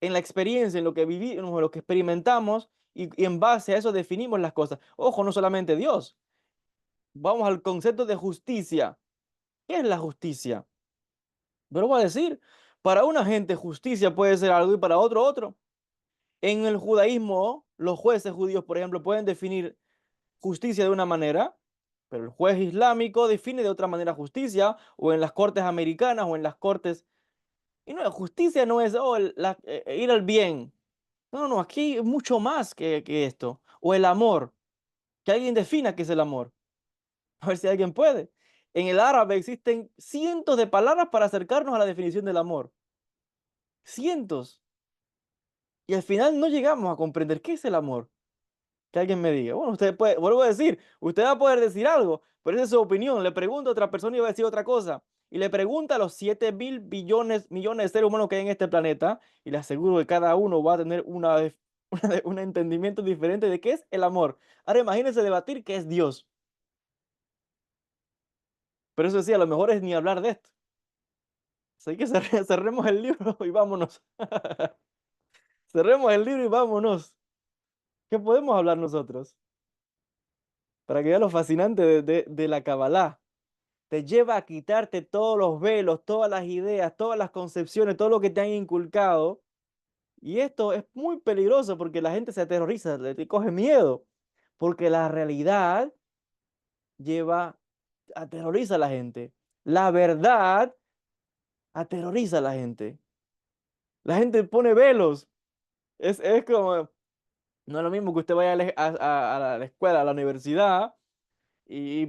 en la experiencia, en lo que vivimos, en lo que experimentamos, y en base a eso definimos las cosas. Ojo, no solamente Dios. Vamos al concepto de justicia. ¿Qué es la justicia? Pero voy a decir, para una gente justicia puede ser algo y para otro otro. En el judaísmo, los jueces judíos, por ejemplo, pueden definir justicia de una manera, pero el juez islámico define de otra manera justicia, o en las cortes americanas, o en las cortes. Y no, justicia no es oh, ir al bien. No, no, no, aquí es mucho más que esto. O el amor, que alguien defina qué es el amor. A ver si alguien puede. En el árabe existen cientos de palabras para acercarnos a la definición del amor. Cientos. Y al final no llegamos a comprender qué es el amor. Que alguien me diga, bueno, usted puede, vuelvo a decir, usted va a poder decir algo, pero esa es su opinión. Le pregunta a otra persona y va a decir otra cosa. Y le pregunta a los 7.000 billones, millones de seres humanos que hay en este planeta, y le aseguro que cada uno va a tener un entendimiento diferente de qué es el amor. Ahora imagínense debatir qué es Dios. Pero eso sí, a lo mejor es ni hablar de esto. Así que cerremos el libro y vámonos. Cerremos el libro y vámonos. ¿Qué podemos hablar nosotros? Para que veas lo fascinante de la Kabbalah. Te lleva a quitarte todos los velos, todas las ideas, todas las concepciones, todo lo que te han inculcado. Y esto es muy peligroso porque la gente se aterroriza, le coge miedo, porque la realidad lleva, aterroriza a la gente. La verdad aterroriza a la gente. La gente pone velos. Es como, no es lo mismo que usted vaya a la escuela, a la universidad y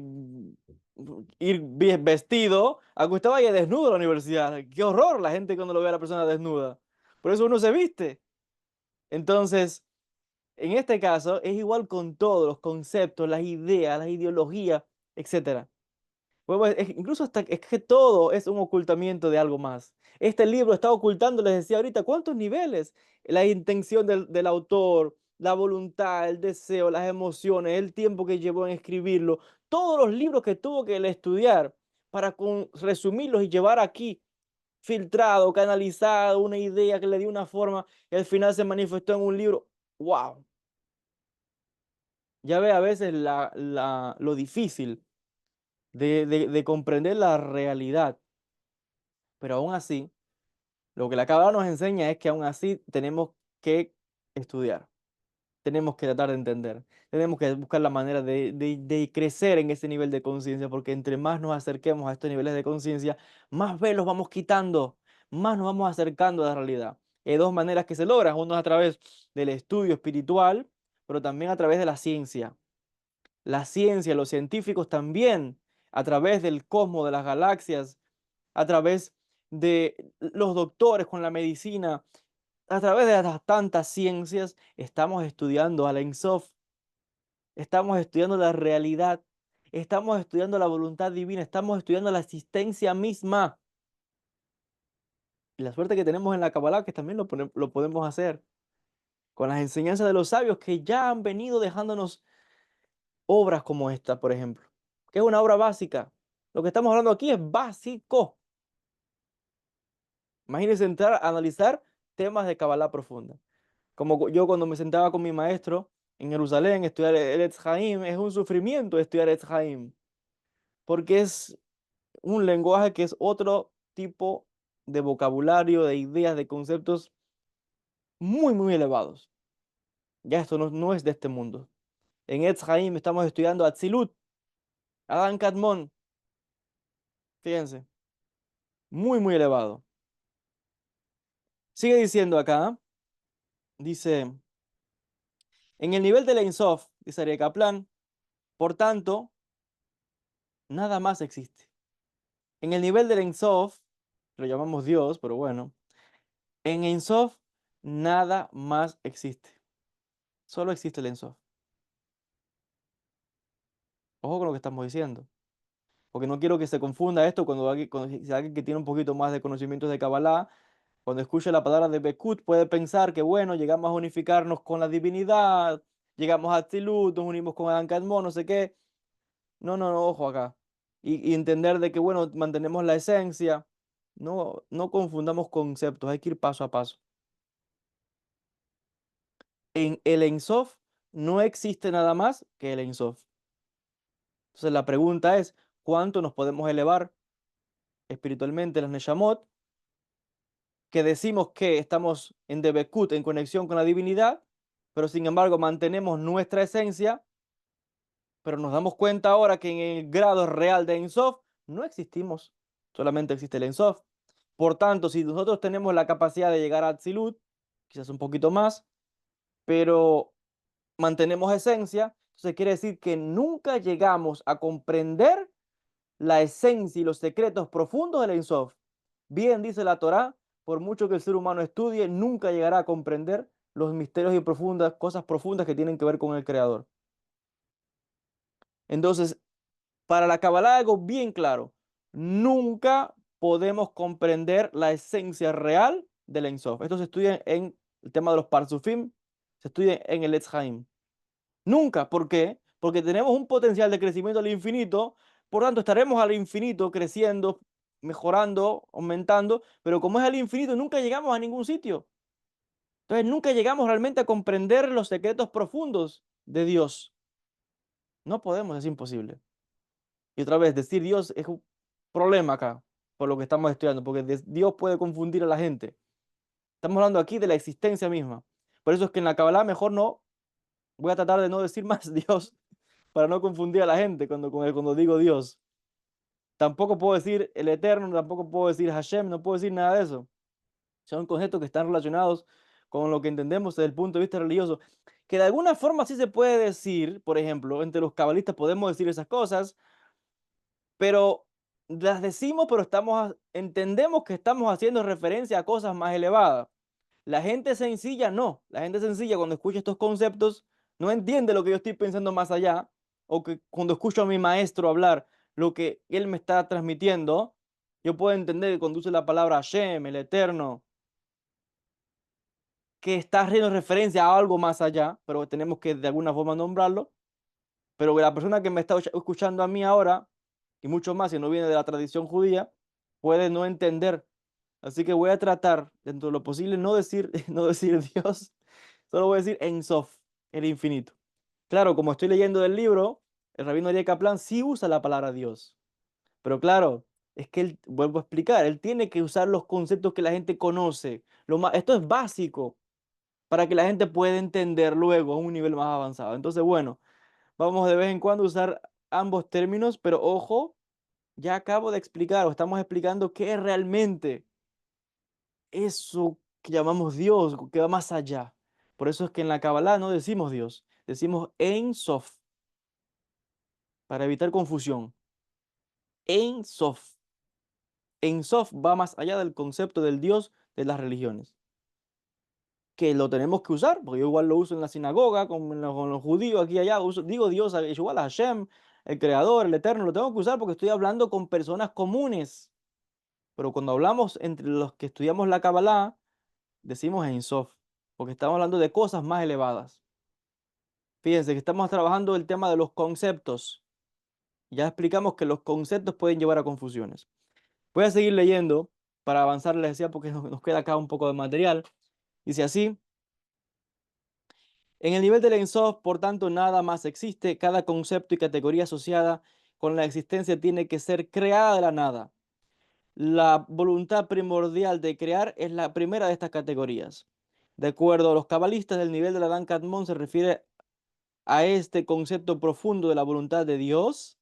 ir bien vestido, a que usted vaya desnudo a la universidad. Qué horror la gente cuando lo ve a la persona desnuda. Por eso uno se viste. Entonces, en este caso, es igual con todos los conceptos, las ideas, las ideologías, etcétera. Pues, incluso hasta es que todo es un ocultamiento de algo más. Este libro está ocultando, les decía ahorita, ¿cuántos niveles? La intención del autor, la voluntad, el deseo, las emociones, el tiempo que llevó en escribirlo, todos los libros que tuvo que él estudiar para resumirlos y llevar aquí, filtrado, canalizado, una idea que le dio una forma y al final se manifestó en un libro. ¡Wow! Ya ve a veces lo difícil de comprender la realidad, pero aún así, lo que la Cábala nos enseña es que aún así tenemos que estudiar, tenemos que tratar de entender, tenemos que buscar la manera de crecer en ese nivel de conciencia, porque entre más nos acerquemos a estos niveles de conciencia, más velos vamos quitando, más nos vamos acercando a la realidad. Hay dos maneras que se logran, uno es a través del estudio espiritual, pero también a través de la ciencia. La ciencia, los científicos también, a través del cosmos, de las galaxias, a través de los doctores con la medicina, a través de las tantas ciencias, estamos estudiando al Ein Sof, estamos estudiando la realidad, estamos estudiando la voluntad divina, estamos estudiando la existencia misma. Y la suerte que tenemos en la Kabbalah, que también lo podemos hacer con las enseñanzas de los sabios que ya han venido dejándonos obras como esta, por ejemplo, que es una obra básica. Lo que estamos hablando aquí es básico. Imagínense entrar a analizar temas de Kabbalah profunda. Como yo cuando me sentaba con mi maestro en Jerusalén, estudiar el Etz Haim, es un sufrimiento estudiar Etz Haim, porque es un lenguaje que es otro tipo de vocabulario, de ideas, de conceptos muy, muy elevados. Ya esto no es de este mundo. En Etz Haim estamos estudiando Atzilut, Adán Kadmon, fíjense, muy, muy elevado. Sigue diciendo acá, dice, en el nivel del Ein Sof, dice Aryeh Kaplan, por tanto, nada más existe. En el nivel del Ein Sof, lo llamamos Dios, pero bueno, en Ein Sof nada más existe. Solo existe el Ein Sof. Ojo con lo que estamos diciendo. Porque no quiero que se confunda esto si alguien que tiene un poquito más de conocimientos de Kabbalah, cuando escuche la palabra de Bekut, puede pensar que, bueno, llegamos a unificarnos con la divinidad, llegamos a Atzilut, nos unimos con Adán Kadmon, no sé qué. No, no, no, ojo acá. Y entender de que, bueno, mantenemos la esencia. No, no confundamos conceptos, hay que ir paso a paso. En el Ein Sof no existe nada más que el Ein Sof. Entonces la pregunta es, ¿cuánto nos podemos elevar espiritualmente las Neshamot? Que decimos que estamos en Debekut, en conexión con la divinidad, pero sin embargo mantenemos nuestra esencia, pero nos damos cuenta ahora que en el grado real de Ein Sof no existimos, solamente existe el Ein Sof. Por tanto, si nosotros tenemos la capacidad de llegar a Atzilut, quizás un poquito más, pero mantenemos esencia, entonces quiere decir que nunca llegamos a comprender la esencia y los secretos profundos del Ein Sof. Bien dice la Torá, por mucho que el ser humano estudie, nunca llegará a comprender los misterios y profundas, cosas profundas que tienen que ver con el Creador. Entonces, para la Kabbalah algo bien claro, nunca podemos comprender la esencia real del Ein Sof. Esto se estudia en el tema de los Parsufim, se estudia en el Etz Haim. Nunca, ¿por qué? Porque tenemos un potencial de crecimiento al infinito, por tanto estaremos al infinito creciendo, mejorando, aumentando, pero como es al infinito, nunca llegamos a ningún sitio. Entonces nunca llegamos realmente a comprender los secretos profundos de Dios. No podemos, es imposible. Y otra vez, decir Dios es un problema acá, por lo que estamos estudiando, porque Dios puede confundir a la gente. Estamos hablando aquí de la existencia misma. Por eso es que en la Kabbalah mejor no, voy a tratar de no decir más Dios para no confundir a la gente cuando digo Dios. Tampoco puedo decir el Eterno, tampoco puedo decir Hashem, no puedo decir nada de eso. Son conceptos que están relacionados con lo que entendemos desde el punto de vista religioso. Que de alguna forma sí se puede decir, por ejemplo, entre los cabalistas podemos decir esas cosas, pero las decimos, pero entendemos que estamos haciendo referencia a cosas más elevadas. La gente sencilla no. La gente sencilla cuando escucha estos conceptos no entiende lo que yo estoy pensando más allá, o que cuando escucho a mi maestro hablar lo que él me está transmitiendo, yo puedo entender que cuando use la palabra Hashem, el Eterno, que está haciendo referencia a algo más allá, pero tenemos que de alguna forma nombrarlo. Pero la persona que me está escuchando a mí ahora, y mucho más si no viene de la tradición judía, puede no entender. Así que voy a tratar, dentro de lo posible, no decir, no decir Dios, solo voy a decir Ein Sof, el infinito. Claro, como estoy leyendo del libro, el rabino Ariel Kaplan sí usa la palabra Dios. Pero claro, es que él, vuelvo a explicar, él tiene que usar los conceptos que la gente conoce. Esto es básico para que la gente pueda entender luego a un nivel más avanzado. Entonces, bueno, vamos de vez en cuando a usar ambos términos, pero ojo, ya acabo de explicar o estamos explicando qué es realmente eso que llamamos Dios, que va más allá. Por eso es que en la Kabbalah no decimos Dios, decimos Ein Sof, para evitar confusión. Ein Sof. Ein Sof va más allá del concepto del Dios de las religiones, que lo tenemos que usar, porque yo igual lo uso en la sinagoga, con los judíos aquí y allá, digo Dios es igual a Hashem, el creador, el eterno, lo tengo que usar porque estoy hablando con personas comunes. Pero cuando hablamos entre los que estudiamos la Kabbalah, decimos Ein Sof, porque estamos hablando de cosas más elevadas. Fíjense que estamos trabajando el tema de los conceptos. Ya explicamos que los conceptos pueden llevar a confusiones. Voy a seguir leyendo para avanzar, les decía, porque nos queda acá un poco de material. Dice así. En el nivel del Ein Sof, por tanto, nada más existe. Cada concepto y categoría asociada con la existencia tiene que ser creada de la nada. La voluntad primordial de crear es la primera de estas categorías. De acuerdo a los cabalistas, el nivel de la Dan Kadmon se refiere a este concepto profundo de la voluntad de Dios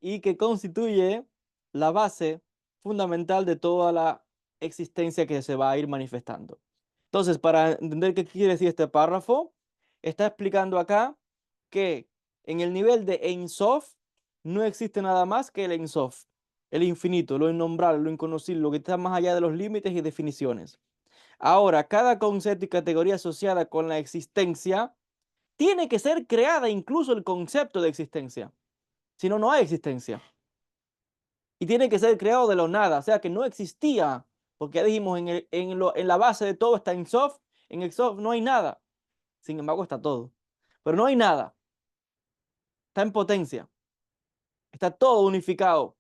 y que constituye la base fundamental de toda la existencia que se va a ir manifestando. Entonces, para entender qué quiere decir este párrafo, está explicando acá que en el nivel de Ein Sof no existe nada más que el Ein Sof, el infinito, lo innombrable, lo inconocible, lo que está más allá de los límites y definiciones. Ahora, cada concepto y categoría asociada con la existencia tiene que ser creada, incluso el concepto de existencia. Si no, no hay existencia. Y tiene que ser creado de lo nada, o sea que no existía, porque ya dijimos, en la base de todo está en Sof, en el Sof no hay nada, sin embargo está todo, pero no hay nada, está en potencia, está todo unificado,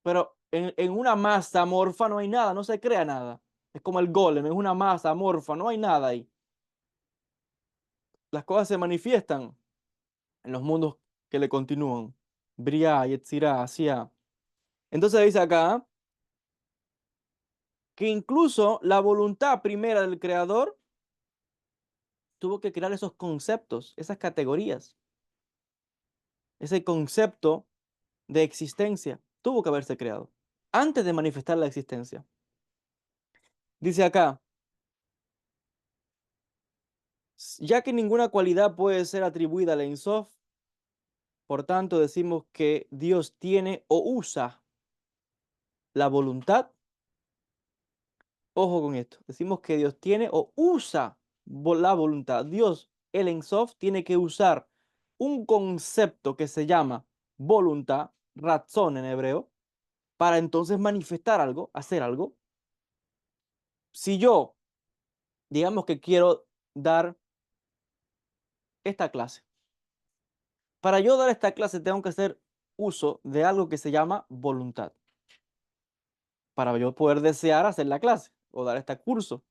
pero en una masa amorfa no hay nada, no se crea nada, es como el golem, es una masa amorfa, no hay nada ahí. Las cosas se manifiestan en los mundos que le continúan, Briah, Yetzirah, Asiá. Entonces dice acá que incluso la voluntad primera del creador tuvo que crear esos conceptos, esas categorías, ese concepto de existencia, tuvo que haberse creado antes de manifestar la existencia. Dice acá, ya que ninguna cualidad puede ser atribuida al Ein Sof, por tanto decimos que Dios tiene o usa la voluntad. Ojo con esto, decimos que Dios tiene o usa la voluntad. Dios, el Ein Sof, tiene que usar un concepto que se llama voluntad, razón en hebreo, para entonces manifestar algo, hacer algo. Si yo, digamos que quiero dar esta clase, para yo dar esta clase tengo que hacer uso de algo que se llama voluntad, para yo poder desear hacer la clase o dar este curso.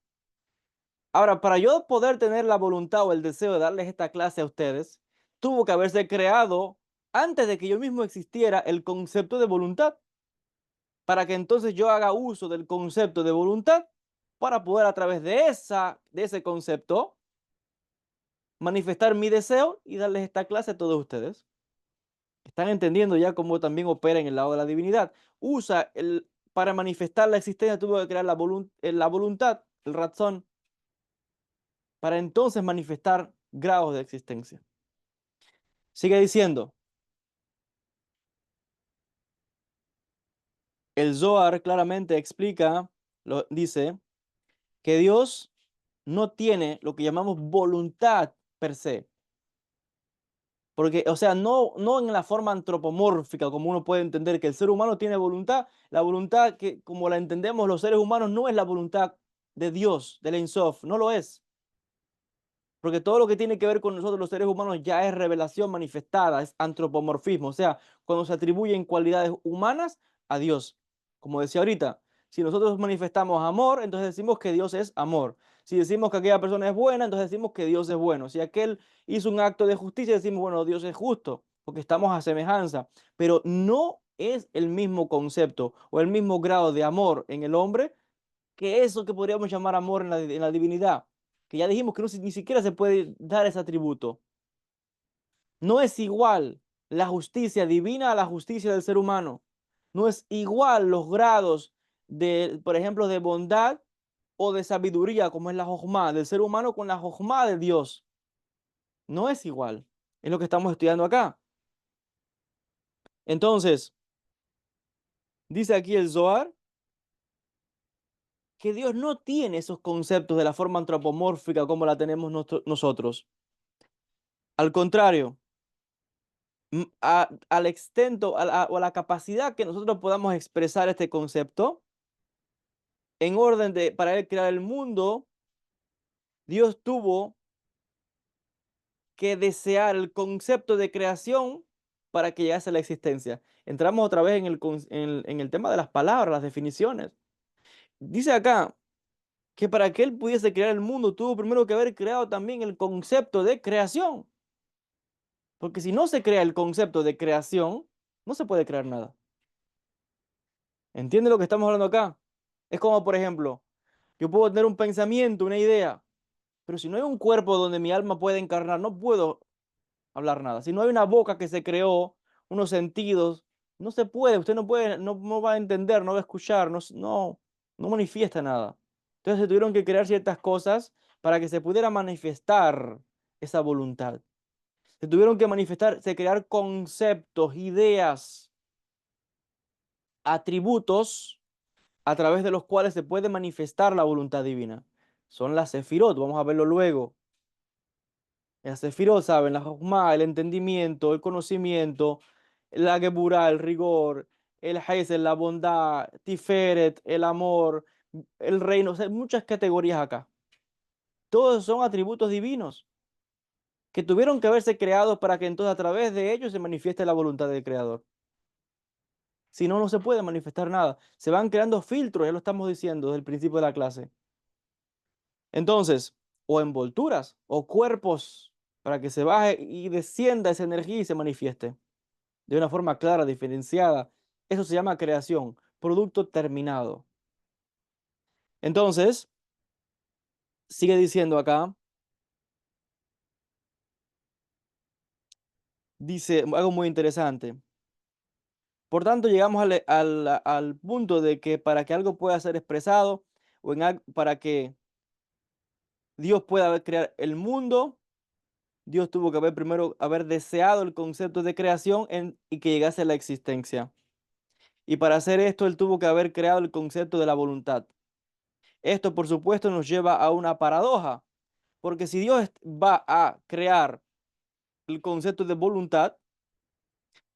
Ahora, para yo poder tener la voluntad o el deseo de darles esta clase a ustedes, tuvo que haberse creado antes de que yo mismo existiera el concepto de voluntad, para que entonces yo haga uso del concepto de voluntad para poder a través de ese concepto manifestar mi deseo y darles esta clase a todos ustedes. Están entendiendo ya cómo también opera en el lado de la divinidad. Para manifestar la existencia tuvo que crear la voluntad, el razón, para entonces manifestar grados de existencia. Sigue diciendo, el Zohar claramente explica, dice, que Dios no tiene lo que llamamos voluntad per se. Porque, o sea, no en la forma antropomórfica, como uno puede entender que el ser humano tiene voluntad. La voluntad que, como la entendemos los seres humanos, no es la voluntad de Dios, del Ein Sof, no lo es. Porque todo lo que tiene que ver con nosotros los seres humanos ya es revelación manifestada, es antropomorfismo, o sea, cuando se atribuyen cualidades humanas a Dios. Como decía ahorita, si nosotros manifestamos amor, entonces decimos que Dios es amor. Si decimos que aquella persona es buena, entonces decimos que Dios es bueno. Si aquel hizo un acto de justicia, decimos, bueno, Dios es justo, porque estamos a semejanza. Pero no es el mismo concepto o el mismo grado de amor en el hombre que eso que podríamos llamar amor en la divinidad, que ya dijimos que ni siquiera se puede dar ese atributo. No es igual la justicia divina a la justicia del ser humano. No es igual los grados de, por ejemplo, de bondad o de sabiduría, como es la jojma del ser humano con la jojma de Dios. No es igual. Es lo que estamos estudiando acá. Entonces, dice aquí el Zohar que Dios no tiene esos conceptos de la forma antropomórfica como la tenemos nosotros. Al contrario, al extento o a la capacidad que nosotros podamos expresar este concepto, en orden de, para él crear el mundo, Dios tuvo que desear el concepto de creación para que llegase a la existencia. Entramos otra vez en el tema de las palabras, las definiciones. Dice acá que para que él pudiese crear el mundo, tuvo primero que haber creado también el concepto de creación. Porque si no se crea el concepto de creación, no se puede crear nada. ¿Entiende lo que estamos hablando acá? Es como, por ejemplo, yo puedo tener un pensamiento, una idea, pero si no hay un cuerpo donde mi alma pueda encarnar, no puedo hablar nada. Si no hay una boca que se creó, unos sentidos, no se puede, usted no puede, no va a entender, no va a escuchar, no manifiesta nada. Entonces se tuvieron que crear ciertas cosas para que se pudiera manifestar esa voluntad. Se tuvieron que crear conceptos, ideas, atributos a través de los cuales se puede manifestar la voluntad divina. Son las sefirot, vamos a verlo luego. Las sefirot, ¿saben? La jokma, el entendimiento, el conocimiento, la geburah, el rigor, el hesed, la bondad, tiferet, el amor, el reino, o sea, hay muchas categorías acá. Todos son atributos divinos que tuvieron que haberse creados para que entonces a través de ellos se manifieste la voluntad del Creador. Si no, no se puede manifestar nada. Se van creando filtros, ya lo estamos diciendo desde el principio de la clase. Entonces, o envolturas o cuerpos para que se baje y descienda esa energía y se manifieste de una forma clara, diferenciada. Eso se llama creación, producto terminado. Entonces, sigue diciendo acá, dice algo muy interesante. Por tanto, llegamos al punto de que para que algo pueda ser expresado o para que Dios pueda crear el mundo, Dios tuvo que haber primero haber deseado el concepto de creación y que llegase a la existencia. Y para hacer esto, Él tuvo que haber creado el concepto de la voluntad. Esto, por supuesto, nos lleva a una paradoja, porque si Dios va a crear el concepto de voluntad,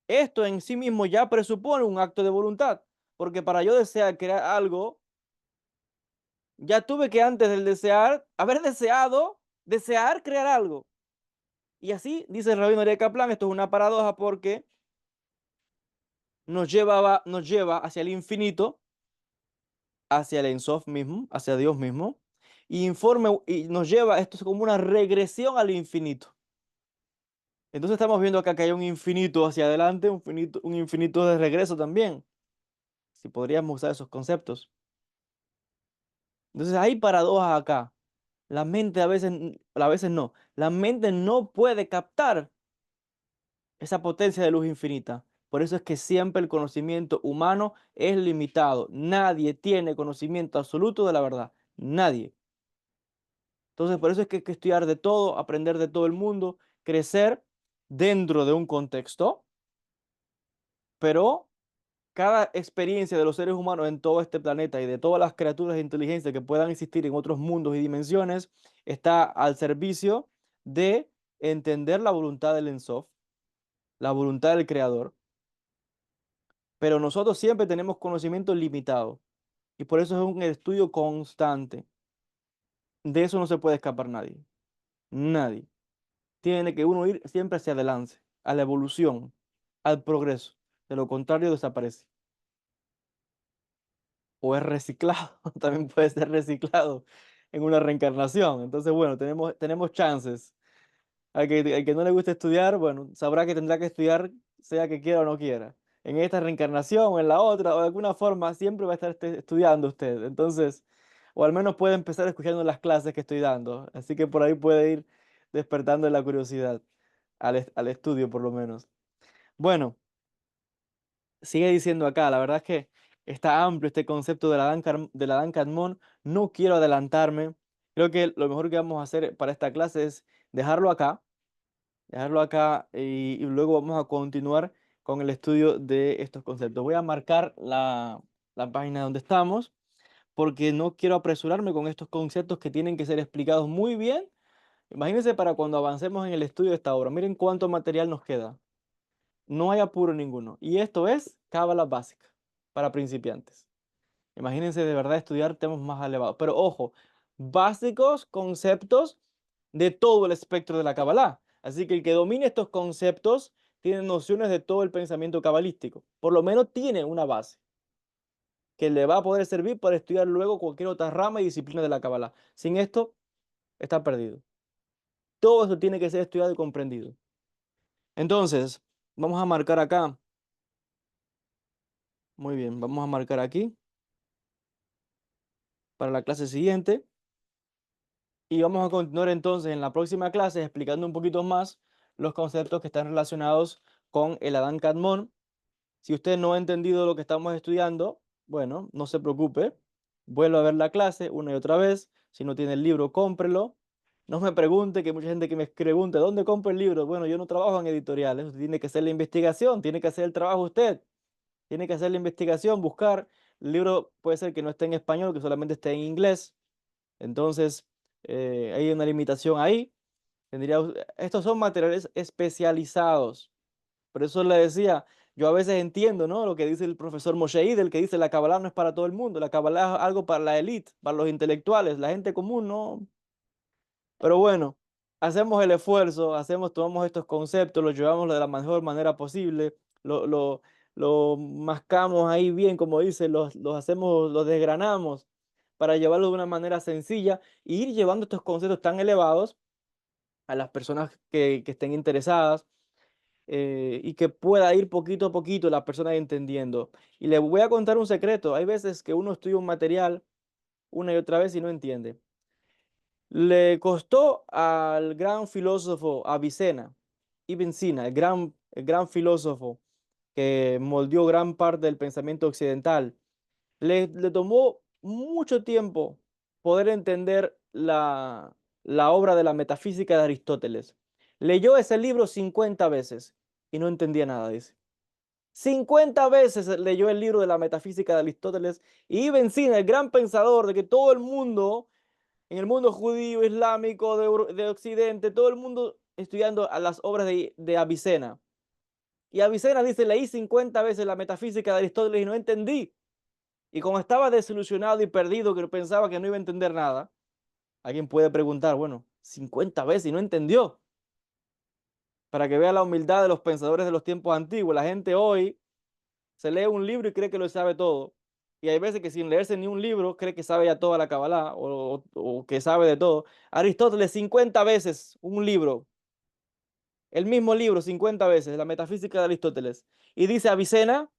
esto en sí mismo ya presupone un acto de voluntad, porque para yo desear crear algo, ya tuve que antes del desear, haber desear crear algo. Y así dice el Rabino Ariel Kaplan, esto es una paradoja porque nos lleva hacia el infinito, hacia el Ein Sof mismo, hacia Dios mismo, y nos lleva, esto es como una regresión al infinito. Entonces estamos viendo acá que hay un infinito hacia adelante, un infinito de regreso también, si podríamos usar esos conceptos. Entonces hay paradojas acá. La mente a veces no. La mente no puede captar esa potencia de luz infinita. Por eso es que siempre el conocimiento humano es limitado. Nadie tiene conocimiento absoluto de la verdad. Nadie. Entonces, por eso es que hay que estudiar de todo, aprender de todo el mundo, crecer dentro de un contexto, pero cada experiencia de los seres humanos en todo este planeta y de todas las criaturas de inteligencia que puedan existir en otros mundos y dimensiones está al servicio de entender la voluntad del Ensof, la voluntad del Creador. Pero nosotros siempre tenemos conocimiento limitado y por eso es un estudio constante. De eso no se puede escapar nadie. Nadie. Tiene que uno ir siempre hacia adelante, a la evolución, al progreso. De lo contrario, desaparece. O es reciclado, también puede ser reciclado en una reencarnación. Entonces, bueno, tenemos chances. Al que no le guste estudiar, bueno, sabrá que tendrá que estudiar, sea que quiera o no quiera. En esta reencarnación o en la otra, o de alguna forma, siempre va a estar estudiando usted. Entonces, o al menos puede empezar escuchando las clases que estoy dando. Así que por ahí puede ir despertando la curiosidad al estudio, por lo menos. Bueno, sigue diciendo acá, la verdad es que está amplio este concepto de de la Dan Cadmon. No quiero adelantarme. Creo que lo mejor que vamos a hacer para esta clase es dejarlo acá y luego vamos a continuar con el estudio de estos conceptos. Voy a marcar la página donde estamos porque no quiero apresurarme con estos conceptos que tienen que ser explicados muy bien. Imagínense para cuando avancemos en el estudio de esta obra. Miren cuánto material nos queda. No hay apuro ninguno. Y esto es Cábala básica para principiantes. Imagínense de verdad estudiar temas más elevados. Pero ojo, básicos conceptos de todo el espectro de la Kabbalah. Así que el que domine estos conceptos tiene nociones de todo el pensamiento cabalístico. Por lo menos tiene una base que le va a poder servir para estudiar luego cualquier otra rama y disciplina de la Kabbalah. Sin esto, está perdido. Todo eso tiene que ser estudiado y comprendido. Entonces, vamos a marcar acá. Muy bien, vamos a marcar aquí para la clase siguiente. Y vamos a continuar entonces en la próxima clase explicando un poquito más los conceptos que están relacionados con el Adán Kadmon. Si usted no ha entendido lo que estamos estudiando, bueno, no se preocupe. Vuelva a ver la clase una y otra vez. Si no tiene el libro, cómprelo. No me pregunte, que hay mucha gente que me pregunta, ¿dónde compro el libro? Bueno, yo no trabajo en editoriales. Usted tiene que hacer la investigación, tiene que hacer el trabajo usted. Tiene que hacer la investigación, buscar. El libro puede ser que no esté en español, que solamente esté en inglés. Entonces, hay una limitación ahí. Estos son materiales especializados. Por eso le decía, yo a veces entiendo, ¿no? Lo que dice el profesor Moshe Idel, que dice la Kabbalah no es para todo el mundo, la Kabbalah es algo para la élite, para los intelectuales, la gente común, ¿no? Pero bueno, hacemos el esfuerzo, tomamos estos conceptos, los llevamos de la mejor manera posible, lo mascamos ahí bien, como dice, los hacemos, los desgranamos para llevarlo de una manera sencilla e ir llevando estos conceptos tan elevados a las personas que estén interesadas y que pueda ir poquito a poquito las personas entendiendo. Y les voy a contar un secreto. Hay veces que uno estudia un material una y otra vez y no entiende. Le costó al gran filósofo Avicena, Ibn Sina, el gran filósofo que moldeó gran parte del pensamiento occidental, le tomó mucho tiempo poder entender la obra de la metafísica de Aristóteles. Leyó ese libro 50 veces y no entendía nada, dice. 50 veces leyó el libro de la metafísica de Aristóteles y Ibn Sina, el gran pensador de que todo el mundo, en el mundo judío, islámico, de Occidente, todo el mundo estudiando a las obras de Avicena. Y Avicena dice, leí 50 veces la metafísica de Aristóteles y no entendí. Y como estaba desilusionado y perdido, que pensaba que no iba a entender nada, alguien puede preguntar, bueno, 50 veces y no entendió. Para que vea la humildad de los pensadores de los tiempos antiguos. La gente hoy se lee un libro y cree que lo sabe todo. Y hay veces que sin leerse ni un libro cree que sabe ya toda la Kabbalah o que sabe de todo. Aristóteles 50 veces un libro el mismo libro 50 veces, la metafísica de Aristóteles, y dice Avicena,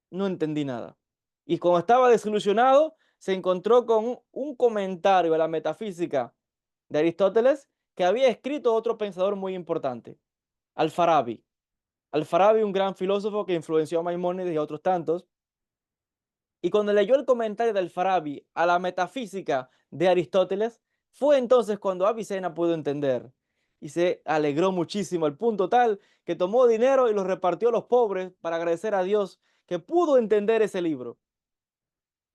no entendí nada. Y cuando estaba desilusionado, se encontró con un comentario a la metafísica de Aristóteles que había escrito otro pensador muy importante, Al-Farabi. Al-Farabi, un gran filósofo que influenció a Maimónides y a otros tantos. Y cuando leyó el comentario del Farabi a la metafísica de Aristóteles, fue entonces cuando Avicena pudo entender. Y se alegró muchísimo, al punto tal que tomó dinero y lo repartió a los pobres para agradecer a Dios que pudo entender ese libro.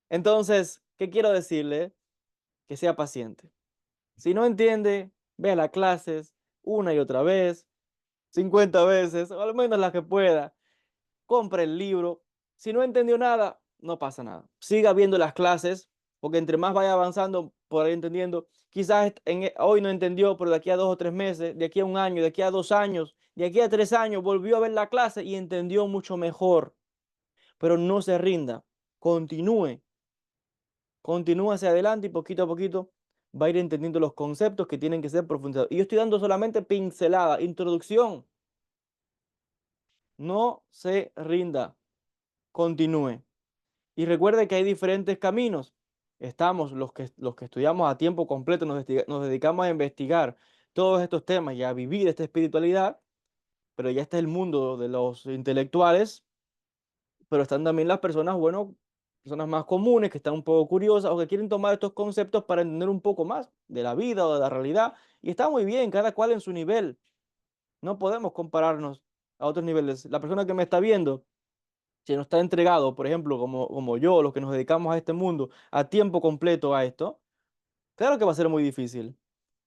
Entonces, ¿qué quiero decirle? Que sea paciente. Si no entiende, vea las clases una y otra vez, 50 veces, o al menos las que pueda. Compre el libro. Si no entendió nada, no pasa nada. Siga viendo las clases, porque entre más vaya avanzando, por ahí entendiendo. Quizás hoy no entendió, pero de aquí a 2 o 3 meses, de aquí a un año, de aquí a 2 años, de aquí a 3 años, volvió a ver la clase y entendió mucho mejor. Pero no se rinda. Continúe. Continúe hacia adelante y poquito a poquito va a ir entendiendo los conceptos que tienen que ser profundizados. Y yo estoy dando solamente pincelada, introducción. No se rinda. Continúe. Y recuerde que hay diferentes caminos. Estamos los que estudiamos a tiempo completo, nos dedicamos a investigar todos estos temas y a vivir esta espiritualidad, pero ya está el mundo de los intelectuales, pero están también las personas, bueno, personas más comunes que están un poco curiosas o que quieren tomar estos conceptos para entender un poco más de la vida o de la realidad. Y está muy bien, cada cual en su nivel. No podemos compararnos a otros niveles. La persona que me está viendo, si no está entregado, por ejemplo, como yo, los que nos dedicamos a este mundo, a tiempo completo a esto, claro que va a ser muy difícil.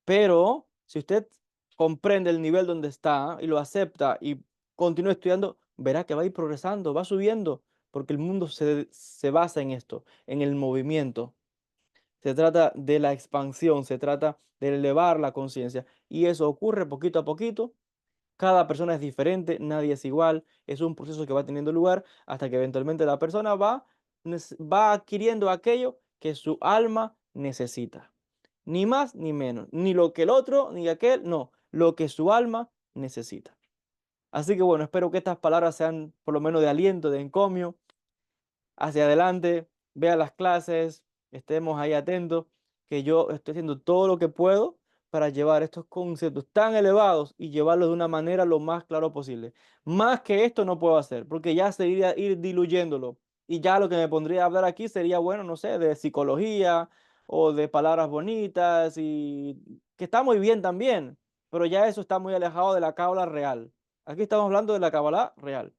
Pero si usted comprende el nivel donde está y lo acepta y continúa estudiando, verá que va a ir progresando, va subiendo, porque el mundo se basa en esto, en el movimiento. Se trata de la expansión, se trata de elevar la conciencia. Y eso ocurre poquito a poquito. Cada persona es diferente, nadie es igual, es un proceso que va teniendo lugar hasta que eventualmente la persona va adquiriendo aquello que su alma necesita. Ni más ni menos, ni lo que el otro, ni aquel, no, lo que su alma necesita. Así que bueno, espero que estas palabras sean por lo menos de aliento, de encomio, hacia adelante, vea las clases, estemos ahí atentos, que yo estoy haciendo todo lo que puedo para llevar estos conceptos tan elevados y llevarlos de una manera lo más claro posible. Más que esto no puedo hacer, porque ya sería ir diluyéndolo. Y ya lo que me pondría a hablar aquí sería, bueno, no sé, de psicología o de palabras bonitas y que está muy bien también, pero ya eso está muy alejado de la cábala real. Aquí estamos hablando de la cábala real.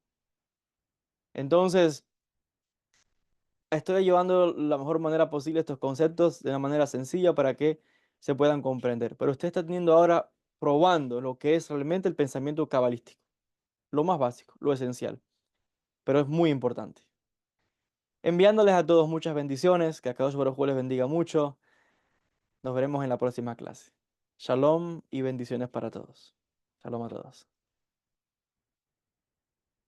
Entonces, estoy llevando la mejor manera posible estos conceptos de una manera sencilla para que se puedan comprender. Pero usted está teniendo ahora probando lo que es realmente el pensamiento cabalístico, lo más básico, lo esencial, pero es muy importante. Enviándoles a todos muchas bendiciones, que a cada uno les bendiga mucho. Nos veremos en la próxima clase. Shalom y bendiciones para todos. Shalom a todos.